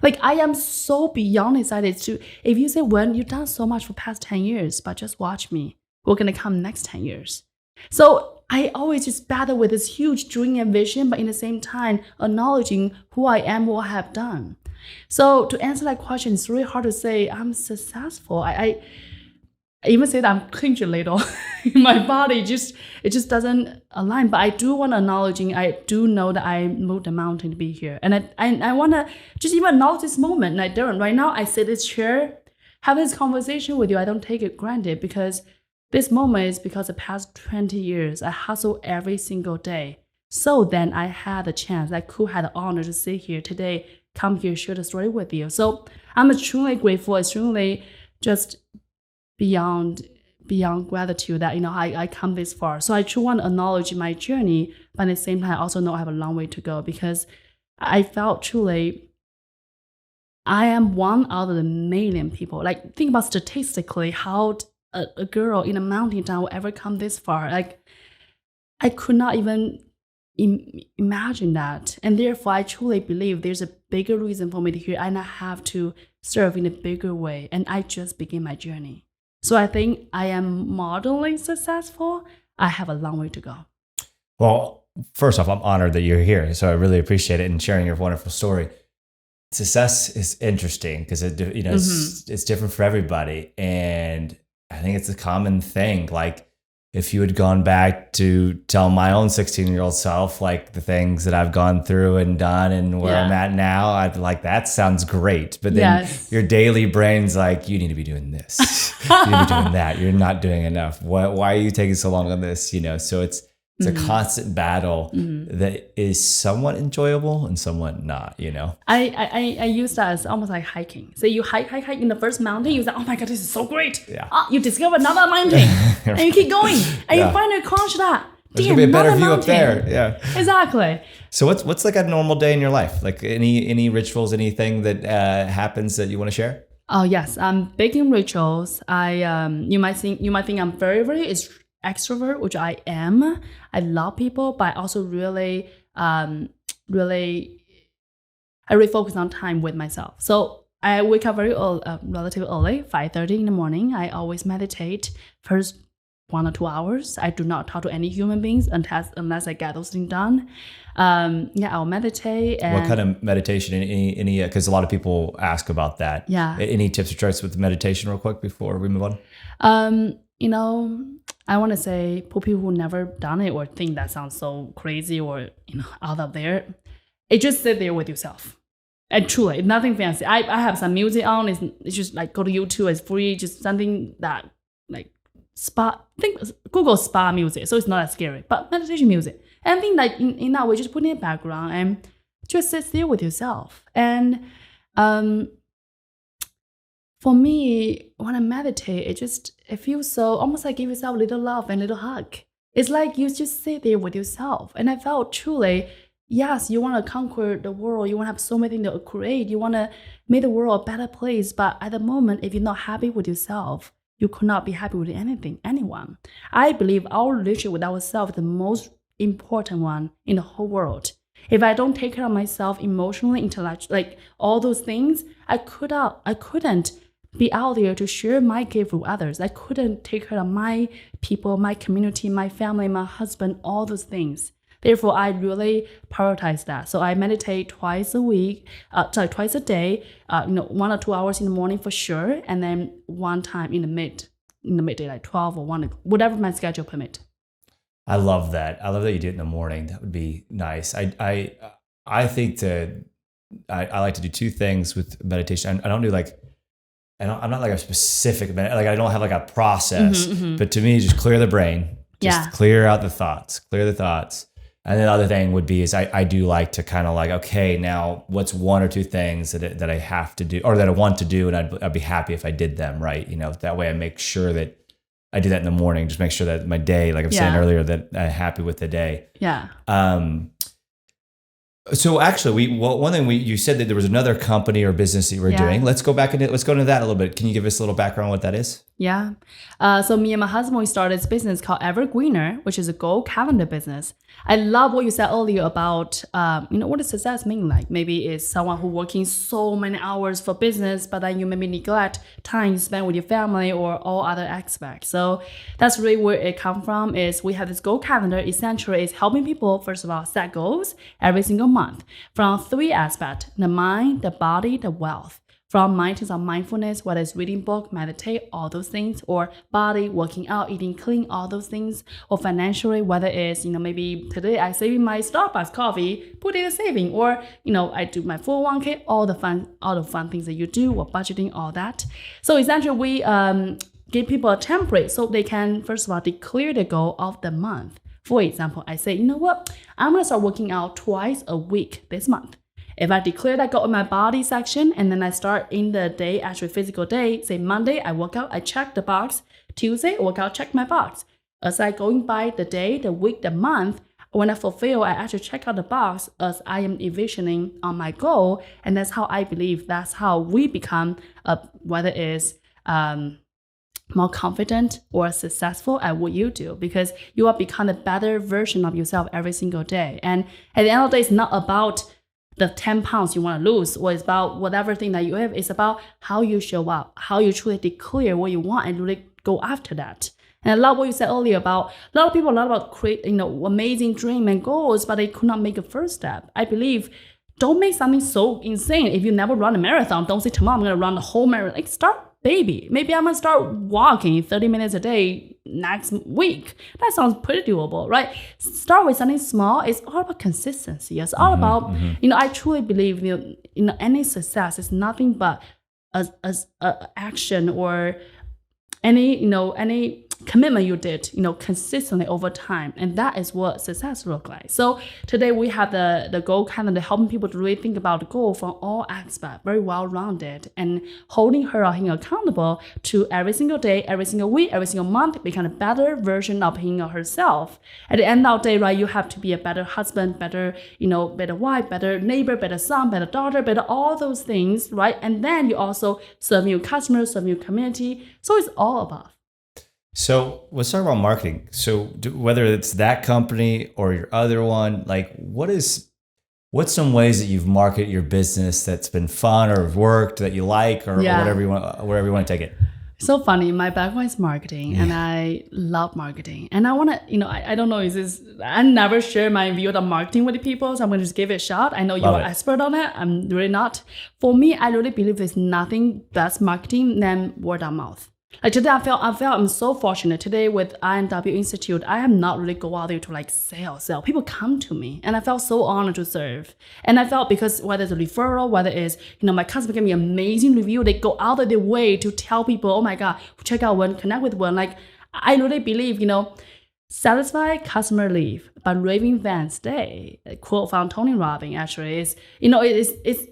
Like I am so beyond excited to, if you say, when you've done so much for past 10 years, but just watch me, we're going to come next 10 years. So I always just battle with this huge dream and vision, but in the same time, acknowledging who I am, what I have done. So to answer that question, it's really hard to say I'm successful. I even say that I'm cringing a little in my body. It just doesn't align. But I do want to acknowledge, I do know that I moved the mountain to be here. And I want to just even acknowledge this moment. Like Daran, right now I sit in this chair, have this conversation with you. I don't take it granted because this moment is because the past 20 years, I hustle every single day. So then I had the chance, I could have the honor to sit here today, come here, share the story with you. So I'm extremely grateful, extremely just beyond gratitude that I come this far. So I truly want to acknowledge my journey, but at the same time I also know I have a long way to go because I felt truly I am one out of the million people. Like think about statistically how a girl in a mountain town will ever come this far. Like I could not even imagine that, and therefore I truly believe there's a bigger reason for me to hear, and I have to serve in a bigger way. And I just begin my journey. So I think I am moderately successful. I have a long way to go. Well, first off, I'm honored that you're here. So I really appreciate it and sharing your wonderful story. Success is interesting because it's different for everybody. And I think it's a common thing. Like if you had gone back to tell my own 16-year-old self, like the things that I've gone through and done and where I'm at now, I'd like, that sounds great. But then your daily brain's like, you need to be doing this. You need to be doing that. You're not doing enough. Why are you taking so long on this? So it's a constant battle that is somewhat enjoyable and somewhat not, I use that as almost like hiking. So you hike in the first mountain, you say, oh my God, this is so great. Yeah. You discover another mountain and you keep going and you finally crush that. There's gonna be a better view up there. Yeah. Exactly. So what's like a normal day in your life? Like any rituals, anything that happens that you want to share? Oh yes, big in rituals. You might think I'm very, very extrovert, which I am. I love people, but I also really focus on time with myself. So I wake up very early, relatively early, 5:30 in the morning. I always meditate first 1 or 2 hours. I do not talk to any human beings unless I get those things done. I'll meditate. And what kind of meditation? Any? Because a lot of people ask about that. Yeah. Any tips or tricks with meditation, real quick, before we move on? I want to say for people who never done it or think that sounds so crazy or out of there, it just sit there with yourself. And truly, nothing fancy. I have some music on. It's just like go to YouTube. It's free. Just something that like spa. Google spa music. So it's not that scary. But meditation music. Anything like in that way, just put in the background and just sit there with yourself. And for me, when I meditate, it feels so almost like give yourself a little love and a little hug. It's like you just sit there with yourself. And I felt truly, yes, you want to conquer the world. You want to have so many things to create. You want to make the world a better place. But at the moment, if you're not happy with yourself, you could not be happy with anyone. I believe our relationship with ourselves is the most important one in the whole world. If I don't take care of myself emotionally, intellectually, like all those things, I couldn't be out there to share my gift with others. I couldn't take care of my people, my community, my family, my husband, all those things. Therefore, I really prioritize that. So I meditate twice a day, 1 or 2 hours in the morning for sure, and then one time in the midday, like 12 or 1, whatever my schedule permit. I love that. I love that you do it in the morning. That would be nice. I think I like to do 2 things with meditation. I don't do I'm not like a specific, I don't have like a process, but to me, just clear the brain, clear out the thoughts, And then the other thing would be I do like to kind of like, okay, now what's 1 or 2 things that I have to do or that I want to do, and I'd be happy if I did them, right? That way I make sure that I do that in the morning, just make sure that my day, like I'm saying earlier, that I'm happy with the day. Yeah. So actually, one thing you said that there was another company or business that you were doing. Let's go into that a little bit. Can you give us a little background on what that is? Yeah. So me and my husband, we started this business called Evergreener, which is a goal calendar business. I love what you said earlier about, what does success mean? Like maybe it's someone who working so many hours for business, but then you maybe neglect time you spend with your family or all other aspects. So that's really where it comes from is we have this goal calendar. Essentially, is helping people, first of all, set goals every single month from 3 aspects: the mind, the body, the wealth. From mind to some mindfulness, whether it's reading book, meditate, all those things, or body, working out, eating clean, all those things, or financially, whether it's, maybe today I saving my Starbucks coffee, put it in saving, or, I do my 401k, all the fun things that you do, or budgeting, all that. So essentially we give people a template so they can, first of all, declare the goal of the month. For example, I say, I'm going to start working out twice a week this month. If I declare that goal in my body section, and then I start in the day, actually physical day, say Monday, I work out, I check the box. Tuesday, I work out, check my box. As I going by the day, the week, the month, when I fulfill, I actually check out the box as I am envisioning on my goal. And that's how I believe that's how we become, whether it's more confident or successful at what you do, because you are becoming a better version of yourself every single day. And at the end of the day, it's not about the 10 pounds you want to lose, or it's about whatever thing that you have. It's about how you show up, how you truly declare what you want and really go after that. And I love what you said earlier about a lot of people, create, amazing dream and goals, but they could not make a first step. I believe don't make something so insane. If you never run a marathon, don't say tomorrow I'm going to run the whole marathon. Start baby. Maybe I'm going to start walking 30 minutes a day next week. That sounds pretty doable, right? Start with something small. It's all about consistency. It's all about, I truly believe, any success is nothing but action or any commitment you did, consistently over time. And that is what success looks like. So today we have the goal calendar helping people to really think about the goal from all aspects, very well-rounded, and holding her or him accountable to every single day, every single week, every single month, become a better version of him or herself. At the end of the day, right, you have to be a better husband, better, better wife, better neighbor, better son, better daughter, better all those things, right? And then you also serve your customers, serve your community. So it's all about. So let's talk about marketing. So whether it's that company or your other one, like what's some ways that you've marketed your business that's been fun or worked that you like or whatever you want to take it? So funny. My background is marketing and I love marketing. And I want to, I don't know, I never share my view on marketing with people. So I'm going to just give it a shot. I know you're an expert on it. I'm really not. For me, I really believe there's nothing best marketing than word of mouth. Like today, I felt I'm so fortunate. Today with INNW Institute, I have not really go out there to like sell. People come to me and I felt so honored to serve. And I felt because whether it's a referral, whether it's, my customer give me amazing review, they go out of their way to tell people, oh my God, check out Wen, connect with Wen. Like I really believe, satisfied customer leave, but raving fans stay. A quote from Tony Robbins actually is, it's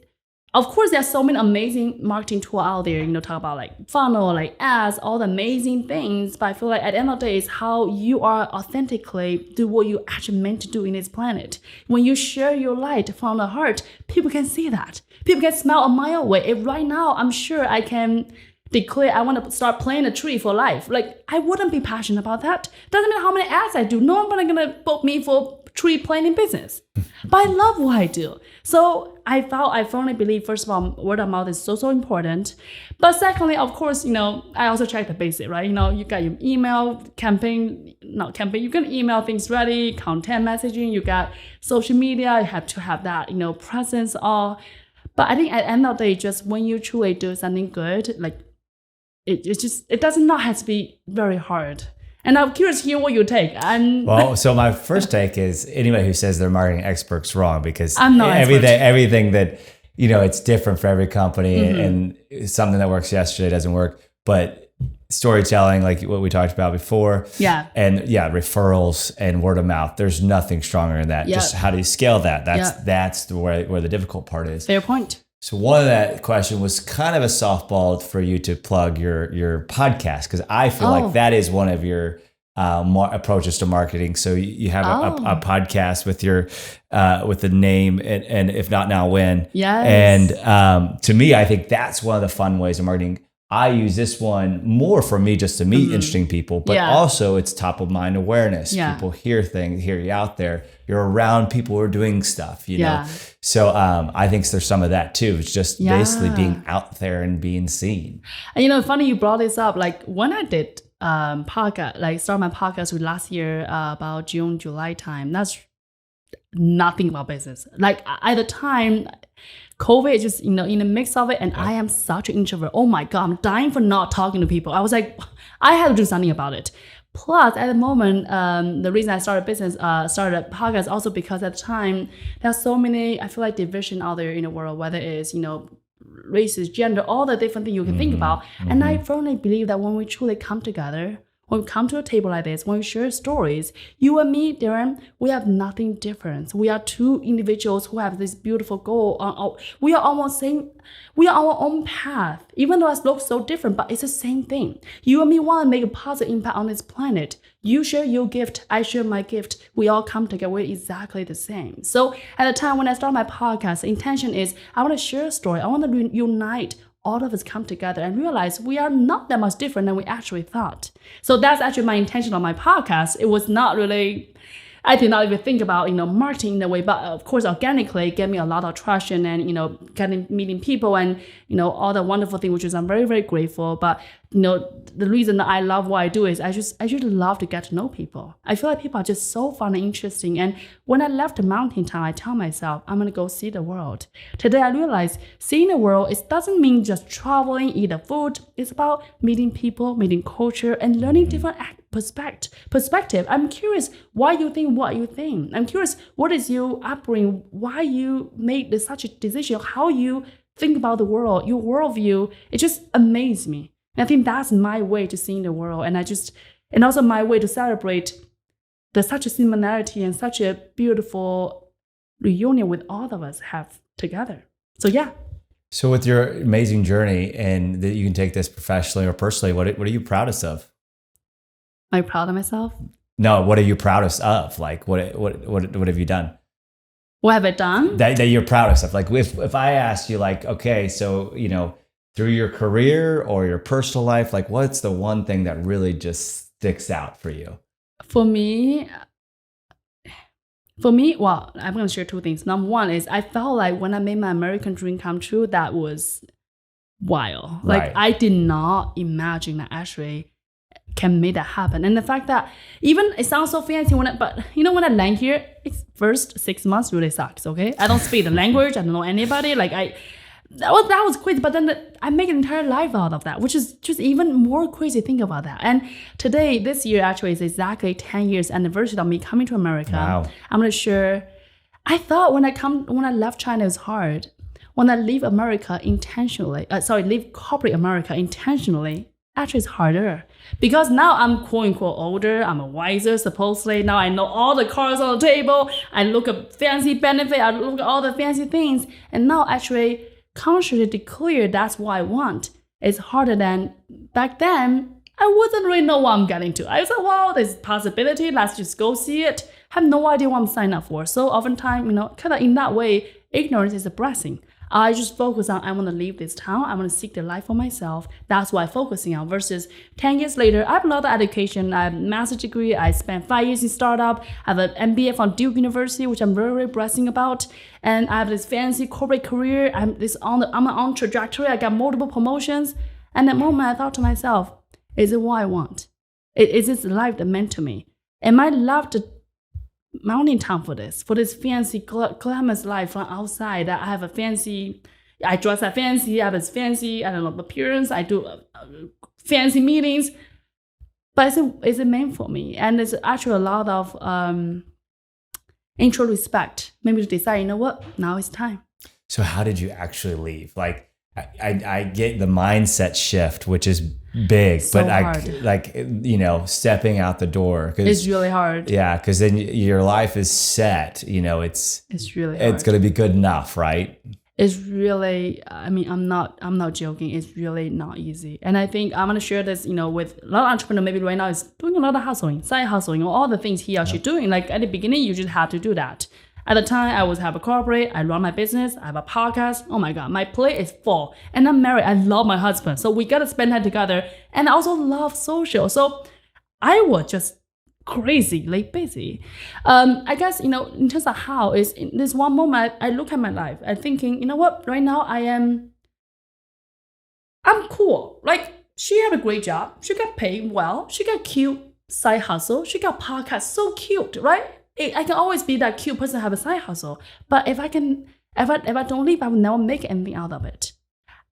of course, there's so many amazing marketing tools out there, talk about like funnel, like ads, all the amazing things. But I feel like at the end of the day, it's how you are authentically do what you actually meant to do in this planet. When you share your light from the heart, people can see that. People can smell a mile away. Right now, I'm sure I can declare I want to start planting a tree for life. Like I wouldn't be passionate about that. Doesn't matter how many ads I do. No one's gonna book me for tree planting business. But I love what I do. So I firmly believe, first of all, word of mouth is so important. But secondly, of course, I also check the basic, right? You got your email campaign, you can email things ready, content messaging, you got social media, you have to have that, presence all. But I think at the end of the day, just when you truly do something good, like it does not have to be very hard. And I'm curious to hear what you take. So my first take is anybody who says they're marketing experts wrong, because I'm not everything that, it's different for every company and something that works yesterday doesn't work. But storytelling, like what we talked about before. Yeah. And referrals and word of mouth. There's nothing stronger than that. Yep. Just how do you scale that? That's where the difficult part is. Fair point. So one of that question was kind of a softball for you to plug your podcast, because I feel like that is one of your approaches to marketing. So you have a podcast with with the name and if not now when. Yes. And to me, I think that's one of the fun ways of marketing. I use this one more for me just to meet interesting people, but also it's top of mind awareness. Yeah. People hear you out there. You're around people who are doing stuff, know? So I think there's some of that too. It's just basically being out there and being seen. And funny you brought this up. Like when I did podcast, like start my podcast with last year about June, July time, that's nothing about business. Like at the time, COVID is just, in the mix of it. And I am such an introvert. Oh my God, I'm dying for not talking to people. I was like, I had to do something about it. Plus, at the moment, the reason I started a podcast also because at the time, there's so many, I feel like, division out there in the world, whether it's, races, gender, all the different things you can think about. And I firmly believe that when we truly come together, when we come to a table like this, when we share stories, you and me, Daran, we have nothing different. We are two individuals who have this beautiful goal. We are almost same. We are our own path, even though it looks so different, but it's the same thing. You and me want to make a positive impact on this planet. You share your gift, I share my gift. We all come together. We're exactly the same. So at the time when I started my podcast, the intention is I want to share a story. I want to unite all of us come together and realize we are not that much different than we actually thought. So that's actually my intention on my podcast. It was not really, I did not even think about, marketing in a way, but of course, organically, it gave me a lot of traction and, meeting people and, all the wonderful things, which is I'm very, very grateful. But, the reason that I love what I do is I just love to get to know people. I feel like people are just so fun and interesting. And when I left the mountain town, I tell myself, I'm going to go see the world. Today, I realize seeing the world, it doesn't mean just traveling, eat the food. It's about meeting people, meeting culture, and learning different perspective. I'm curious why you think what you think. I'm curious what is your upbringing, why you made such a decision, how you think about the world, your worldview. It just amazed me. And I think that's my way to seeing the world. And also my way to celebrate such a similarity and such a beautiful reunion with all of us have together. So yeah. So with your amazing journey, and that you can take this professionally or personally, what are you proudest of? Am I proud of myself? No, what are you proudest of? Like what have you done? What have I done? That you're proudest of. Like if I asked you, like, okay, so through your career or your personal life, like what's the one thing that really just sticks out for you? For me, well, I'm going to share two things. Number one is I felt like when I made my American dream come true, that was wild. Like Right. I did not imagine that actually can make that happen. And the fact that even it sounds so fancy when when I land here, it's first 6 months really sucks. Okay, I don't speak the language. I don't know anybody. Like that was crazy. But then I make an entire life out of that, which is just even more crazy. Think about that. And today, this year actually is exactly 10 years anniversary of me coming to America. Wow. I'm gonna share. I thought when I left China it was hard. When I leave America intentionally, leave corporate America intentionally, actually it's harder. Because now I'm quote unquote older, I'm a wiser supposedly. Now I know all the cards on the table. I look at fancy benefit, I look at all the fancy things. And now actually consciously declare that's what I want. It's harder than back then. I wasn't really know what I'm getting to. I said, well, there's a possibility, let's just go see it. Have no idea what I'm signing up for. So oftentimes, kind of in that way, ignorance is a blessing. I just focus on I want to leave this town. I want to seek the life for myself. That's what I'm focusing on. Versus 10 years later, I have a lot of education. I have a master's degree. I spent 5 years in startup. I have an MBA from Duke University, which I'm very, very blessing about. And I have this fancy corporate career. I'm on trajectory. I got multiple promotions. And at that moment, I thought to myself, is it what I want? Is this life that meant to me? Am I loved the mountain town for this fancy glamorous life from outside? That I have I dress up fancy, I have this fancy, appearance, I do fancy meetings. But is it meant for me? And there's actually a lot of introspect, maybe to decide, you know what, now it's time. So how did you actually leave? Like, I get the mindset shift, which is big, So but hard. stepping out the door. It's really hard. Yeah, because then your life is set. It's really hard. It's going to be good enough, right? It's really, I'm not joking. It's really not easy. And I think I'm going to share this, with a lot of entrepreneurs maybe right now is doing a lot of hustling, side hustling, all the things he or she doing. Like at the beginning, you just have to do that. At the time, I have a corporate, I run my business, I have a podcast. Oh my God, my plate is full. And I'm married, I love my husband. So we got to spend time together. And I also love social. So I was just crazily busy. I guess, in terms of how, is in this one moment, I look at my life, I'm thinking, you know what, right now I'm cool. Like she had a great job. She got paid well. She got cute side hustle. She got podcast, so cute, right? I can always be that cute person, have a side hustle. But if I don't leave, I will never make anything out of it.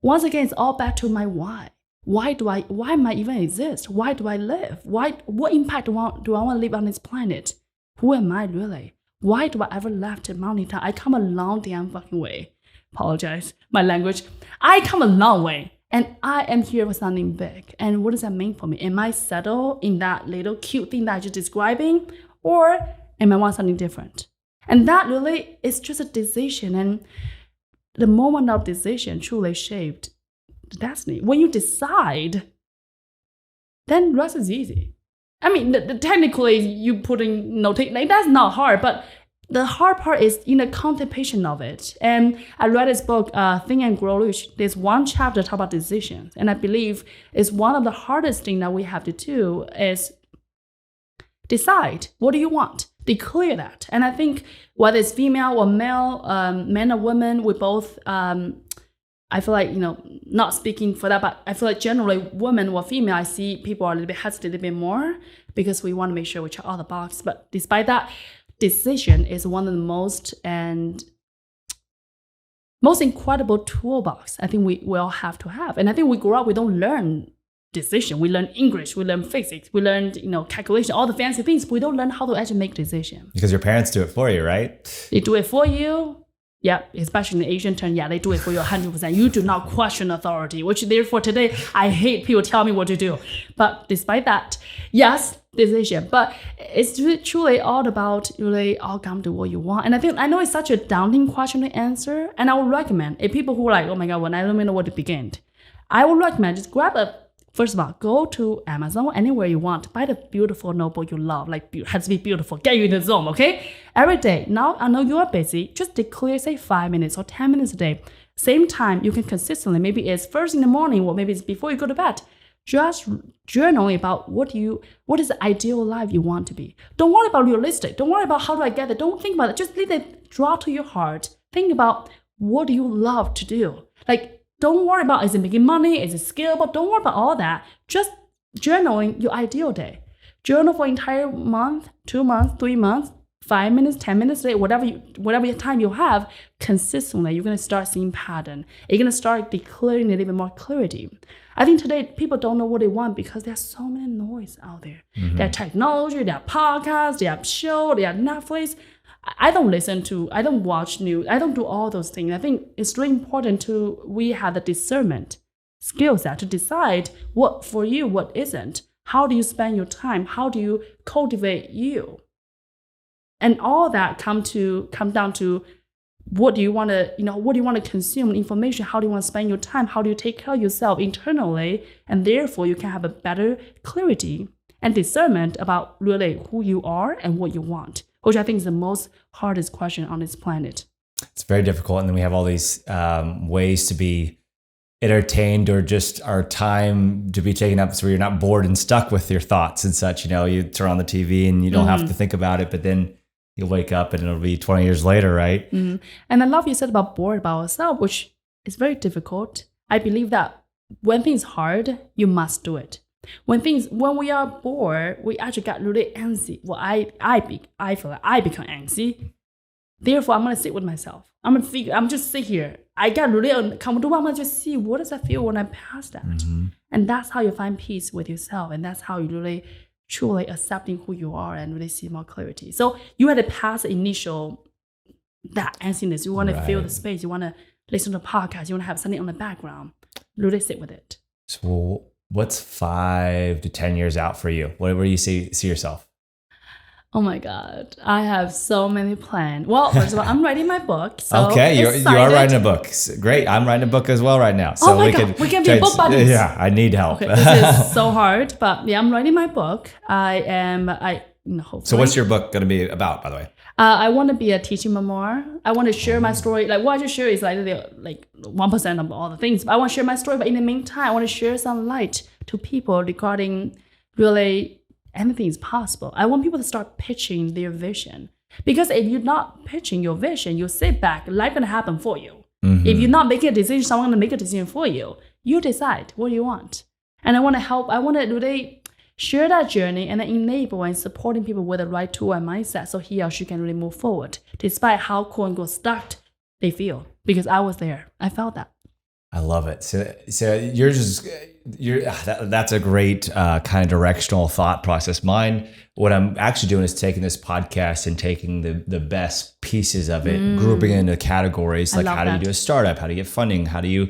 Once again, it's all back to my why. Why am I even exist? Why do I live? What impact do I want to live on this planet? Who am I really? Why do I ever left a mountain town? I come a long damn fucking way. Apologize, my language. I come a long way. And I am here for something big. And what does that mean for me? Am I settled in that little cute thing that I'm just describing? Or am I want something different? And that really is just a decision. And the moment of decision truly shaped the destiny. When you decide, then the rest is easy. Technically, you putting notation, like that's not hard, but the hard part is in the contemplation of it. And I read this book, Think and Grow Rich. There's one chapter talk about decisions. And I believe it's one of the hardest things that we have to do is decide, what do you want? Declare that. And I think whether it's female or male, men or women, we both, I feel like, not speaking for that, but I feel like generally women or female, I see people are a little bit hesitant a little bit more because we want to make sure we check all the boxes. But despite that, decision is one of the most incredible toolbox I think we all have to have. And I think we grow up, we don't learn decision. We learn English, we learn physics, we learn calculation, all the fancy things. But we don't learn how to actually make decisions. Because your parents do it for you, right? They do it for you. Yeah, especially in the Asian turn, they do it for you 100%. You do not question authority, which therefore today, I hate people tell me what to do. But despite that, yes, decision. But it's truly all about really all come to what you want. And I know it's such a daunting question to answer. And I would recommend, if people who are like, oh my God, when I don't even know where to begin, I would recommend just first of all, go to Amazon, anywhere you want, buy the beautiful notebook you love, has to be beautiful, get you in the zone, okay? Every day, now I know you are busy, just declare, say 5 minutes or 10 minutes a day. Same time, you can consistently, maybe it's first in the morning or maybe it's before you go to bed, Just journaling about what is the ideal life you want to be. Don't worry about realistic. Don't worry about how do I get it. Don't think about it. Just let it draw to your heart. Think about what do you love to do. Like, don't worry about is it making money, is it scalable? Don't worry about all that. Just journaling your ideal day. Journal for entire month, 2 months, 3 months, 5 minutes, 10 minutes a day, whatever time you have, consistently, you're going to start seeing pattern. You're going to start declaring a little bit more clarity. I think today people don't know what they want because there's so many noise out there. Mm-hmm. There's technology, there are podcasts, there are shows, there are Netflix. I don't watch news. I don't do all those things. I think it's really important we have the discernment skill set to decide what for you, what isn't. How do you spend your time? How do you cultivate you? And all that come down to what do you want to consume information? How do you want to spend your time? How do you take care of yourself internally? And therefore you can have a better clarity and discernment about really who you are and what you want, which I think is the most hardest question on this planet. It's very difficult. And then we have all these ways to be entertained or just our time to be taken up so you're not bored and stuck with your thoughts and such. You turn on the TV and you don't have to think about it, but then you'll wake up and it'll be 20 years later, right? Mm-hmm. And I love you said about bored about ourselves, which is very difficult. I believe that when things hard, you must do it. When we are bored, we actually get really antsy. Well, I feel like I become antsy. Therefore, I'm gonna sit with myself. I'm just sit here. I get really uncomfortable. I'm gonna just see what does I feel when I pass that. Mm-hmm. And that's how you find peace with yourself. And that's how you really truly accepting who you are and really see more clarity. So you had to pass the initial that antsiness. You want to feel the space. You want to listen to a podcast. You want to have something on the background. Really sit with it. So what's 5 to 10 years out for you? Where do you see yourself? Oh my God, I have so many plans. Well, first of all, I'm writing my book. So okay, you are writing a book. Great, I'm writing a book as well right now. So we can be book buddies. Yeah, I need help. Okay, this is so hard, but yeah, I'm writing my book. Hopefully. So what's your book going to be about, by the way? I want to be a teaching memoir. I want to share my story. Like what I just share is like 1% of all the things. But I want to share my story. But in the meantime, I want to share some light to people regarding really anything is possible. I want people to start pitching their vision. Because if you're not pitching your vision, you sit back, life going to happen for you. Mm-hmm. If you're not making a decision, someone's going to make a decision for you. You decide what you want. And I want to help. I want to really share that journey and then enable and supporting people with the right tool and mindset so he or she can really move forward despite how quote unquote stuck they feel. Because I was there. I felt that. I love it. So that's a great kind of directional thought process. Mine, what I'm actually doing is taking this podcast and taking the best pieces of it, grouping it into categories. Like how do you do a startup? How do you get funding? How do you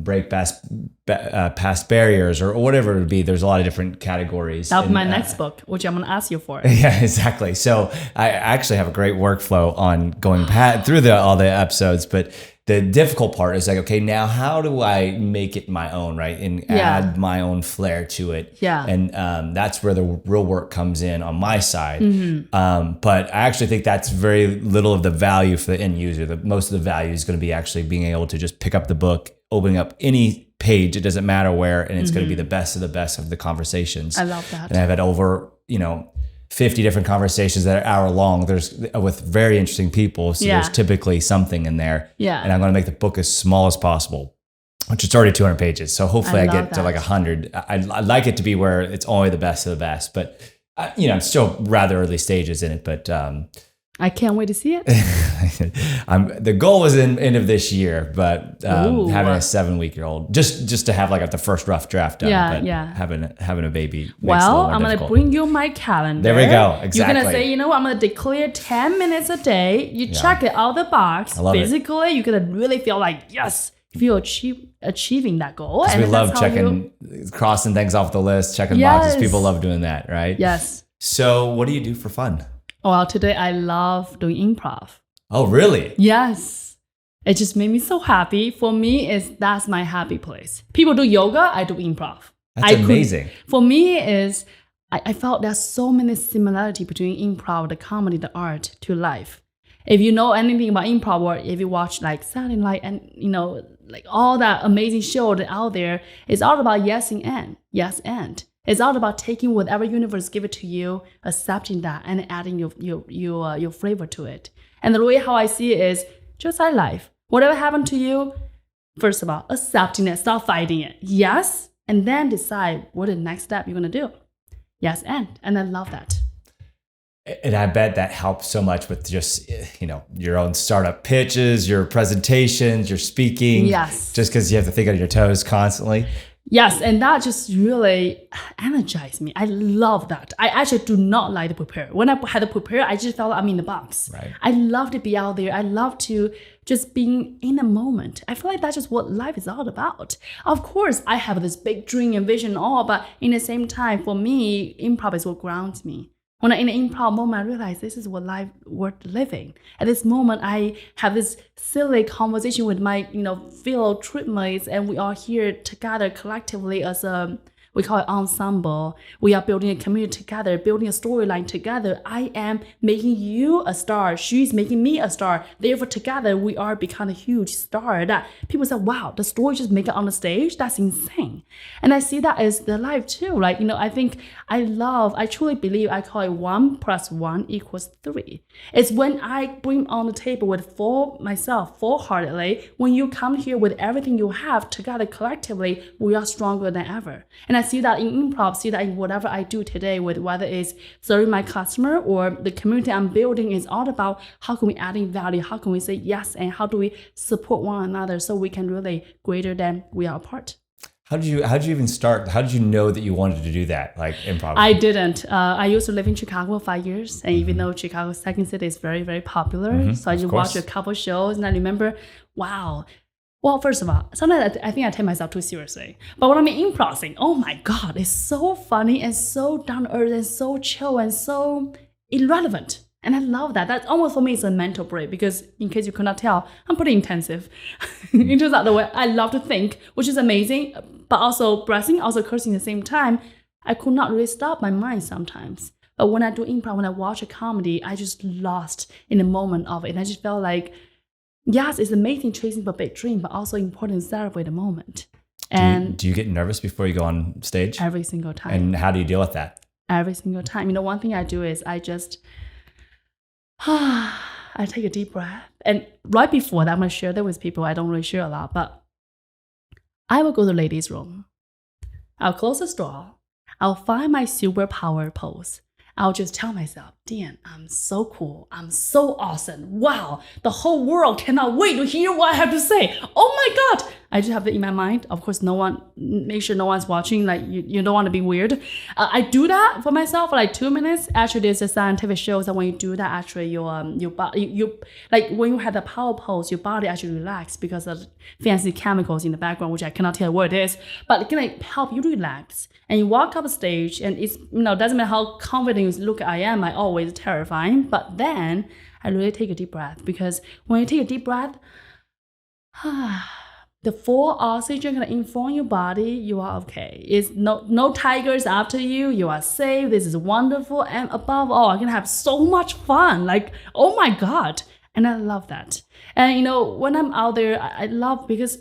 break past barriers or whatever it would be? There's a lot of different categories. That'll be my next book, which I'm going to ask you for. Yeah, exactly. So I actually have a great workflow on going through all the episodes, but the difficult part is like, okay, now how do I make it my own, right? And add my own flair to it. Yeah. And that's where the real work comes in on my side. Mm-hmm. But I actually think that's very little of the value for the end user. Most of the value is going to be actually being able to just pick up the book, opening up any page, it doesn't matter where, and it's going to be the best of the conversations. I love that. And I've had over, 50 different conversations that are hour long. There's with very interesting people. So there's typically something in there. Yeah. And I'm going to make the book as small as possible, which is already 200 pages. So hopefully I get to like 100. I'd like it to be where it's only the best of the best, but I'm still rather early stages in it, but I can't wait to see it. The goal was end of this year, but having a 7-week-old just to have like the first rough draft done. Having a baby. Well, I'm gonna bring you my calendar. There we go. Exactly. You're gonna say, I'm gonna declare 10 minutes a day. You check it out the box. Physically, you're gonna really feel like feel achieving that goal. And we love crossing things off the list, checking boxes. People love doing that, right? Yes. So, what do you do for fun? Well, today I love doing improv. Oh, really? Yes. It just made me so happy. For me, that's my happy place. People do yoga, I do improv. That's amazing. For me, I felt there's so many similarities between improv, the comedy, the art to life. If you know anything about improv, or if you watch like Saturday Night and like all that amazing show out there is all about yes and. It's all about taking whatever universe give it to you, accepting that, and adding your flavor to it. And the way how I see it is just like life. Whatever happened to you, first of all, accepting it, stop fighting it. Yes, and then decide what is the next step you're gonna do. Yes, and I love that. And I bet that helps so much with just, your own startup pitches, your presentations, your speaking. Yes. Just because you have to think on your toes constantly. Yes, and that just really energized me. I love that. I actually do not like to prepare. When I had to prepare, I just felt like I'm in the box. Right. I love to be out there. I love to just being in the moment. I feel like that's just what life is all about. Of course, I have this big dream and vision and all, but in the same time, for me, improv is what grounds me. When I'm in an improv moment, I realize this is what life worth living. At this moment, I have this silly conversation with my, fellow tripmates, and we are here together collectively as we call it ensemble. We are building a community together, building a storyline together. I am making you a star. She's making me a star. Therefore, together, we are becoming a huge star that people say, wow, the story just make it on the stage? That's insane. And I see that as the life too. Like, I think I truly believe, I call it 1 + 1 = 3. It's when I bring on the table with myself full-heartedly, when you come here with everything you have together collectively, we are stronger than ever. And I see that in improv, see that in whatever I do today, with whether it's serving my customer or the community I'm building, is all about how can we add in value, how can we say yes, and how do we support one another so we can really greater than we are apart. How did you even start? How did you know that you wanted to do that, like improv? I didn't. I used to live in Chicago for 5 years, and even though Chicago's second city is very, very popular, so I just watched a couple shows, and I remember, wow. Well, first of all, sometimes I think I take myself too seriously. But when I'm in improv, oh my God, it's so funny and so down to earth and so chill and so irrelevant. And I love that. That's almost for me, it's a mental break, because in case you could not tell, I'm pretty intensive. In terms of the way I love to think, which is amazing, but also blessing, also cursing at the same time. I could not really stop my mind sometimes. But when I do improv, when I watch a comedy, I just lost in the moment of it. And I just felt like, yes, it's amazing chasing for a big dream, but also important to celebrate the moment. And do you get nervous before you go on stage? Every single time. And how do you deal with that? Every single time. One thing I do is I just, I take a deep breath. And right before that, I'm going to share that with people. I don't really share a lot, but I will go to the ladies' room. I'll close the door. I'll find my superpower pose. I'll just tell myself, Dan, I'm so cool. I'm so awesome. Wow, the whole world cannot wait to hear what I have to say. Oh my God. I just have it in my mind. Of course, make sure no one's watching. Like, you don't want to be weird. I do that for myself for like 2 minutes. Actually, there's a scientific shows that when you do that, actually your body, like when you have the power pose, your body actually relax because of fancy chemicals in the background, which I cannot tell what it is, but it can help you relax. And you walk up a stage, and it's, doesn't matter how confident you look I am, I always terrifying. But then I really take a deep breath, because when you take a deep breath, the full oxygen gonna inform your body you are okay. It's no tigers after you. You are safe. This is wonderful, and above all, I can have so much fun. Like, oh my God, and I love that. And when I'm out there, I love, because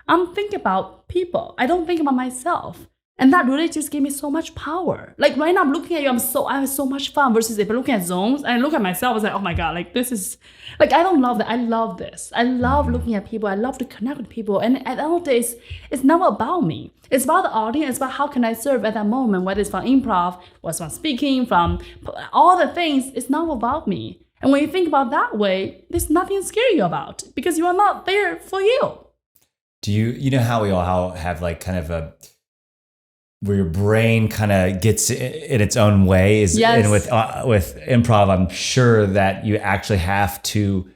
I'm thinking about people. I don't think about myself. And that really just gave me so much power. Like right now, I'm looking at you, I have so much fun, versus if I'm looking at zones and I look at myself, I was like, oh my God, like this is, like, I don't love that. I love this. I love looking at people. I love to connect with people. And at the end of the day, it's never about me. It's about the audience. It's about how can I serve at that moment, whether it's from improv, or it's from speaking, from all the things. It's not about me. And when you think about that way, there's nothing to scare you about, because you are not there for you. Do you know how we all have like kind of a, where your brain kind of gets in its own way is, yes. And with improv, I'm sure that you actually have to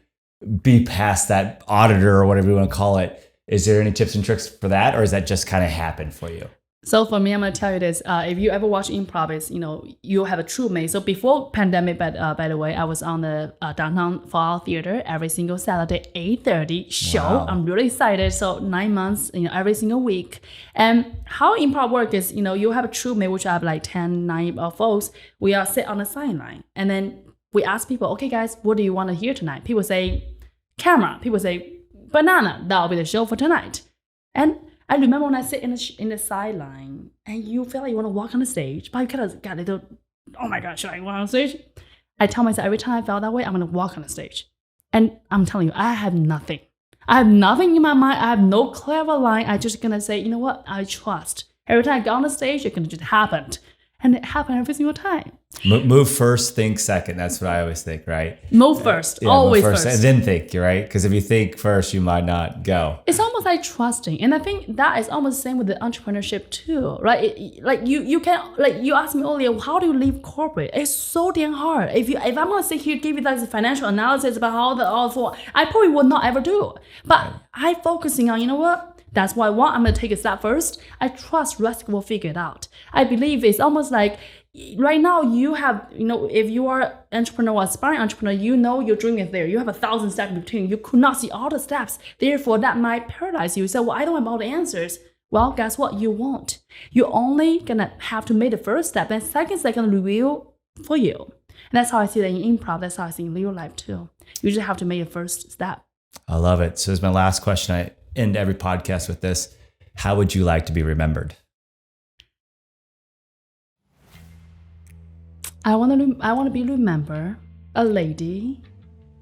be past that auditor or whatever you want to call it. Is there any tips and tricks for that, or is that just kind of happen for you? So for me, I'm going to tell you this. If you ever watch improv, it's, you have a true mate. So before pandemic, by the way, I was on the downtown Fall Theater every single Saturday, 8:30 show. Wow. I'm really excited. So 9 months, every single week. And how improv work is, you have a true mate, which I have like 9 folks. We are sit on the sideline. And then we ask people, okay, guys, what do you want to hear tonight? People say, camera. People say, banana. That'll be the show for tonight. And I remember when I sit in the sideline and you feel like you want to walk on the stage, but you kind of got a little, oh my God, should I walk on the stage? I tell myself every time I felt that way, I'm going to walk on the stage. And I'm telling you, I have nothing. I have nothing in my mind. I have no clever line. I'm just going to say, you know what? I trust. Every time I go on the stage, it's going to just happen. And it happened every single time. Move first, think second. That's what I always think, right? Move first, always move first. And then think, right? Because if you think first, you might not go. It's almost like trusting. And I think that is almost the same with the entrepreneurship too, right? Like you can, like you asked me earlier, how do you leave corporate? It's so damn hard. If I'm going to sit here give you like the financial analysis about how all for, I probably would not ever do. But I focusing on, you know what? That's why I'm going to take a step first. I trust rest will figure it out. I believe it's almost like right now you have, if you are an entrepreneur or aspiring entrepreneur, your dream is there. You have 1,000 steps in between. You could not see all the steps. Therefore, that might paralyze you. You say, well, I don't have all the answers. Well, guess what? You won't. You're only going to have to make the first step. And second step going to reveal for you. And that's how I see that in improv. That's how I see in real life too. You just have to make the first step. I love it. So as my last question, I end every podcast with this. How would you like to be remembered? I want to be remembered a lady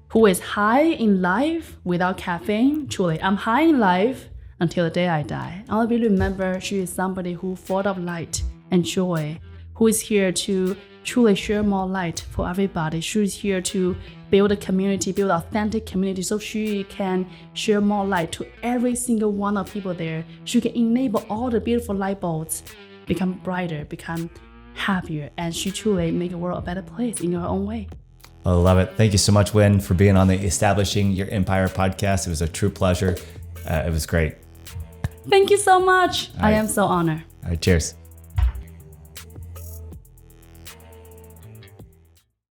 who is high in life without caffeine. Truly, I'm high in life until the day I die. I want to be remembered. She is somebody who full of light and joy, who is here to truly share more light for everybody. She's here to build a community, build an authentic community so she can share more light to every single one of people there. She can enable all the beautiful light bulbs become brighter, become happier, and she truly make the world a better place in her own way. I love it. Thank you so much, Wen, for being on the Establishing Your Empire podcast. It was a true pleasure. It was great. Thank you so much. I am so honored. All right, cheers.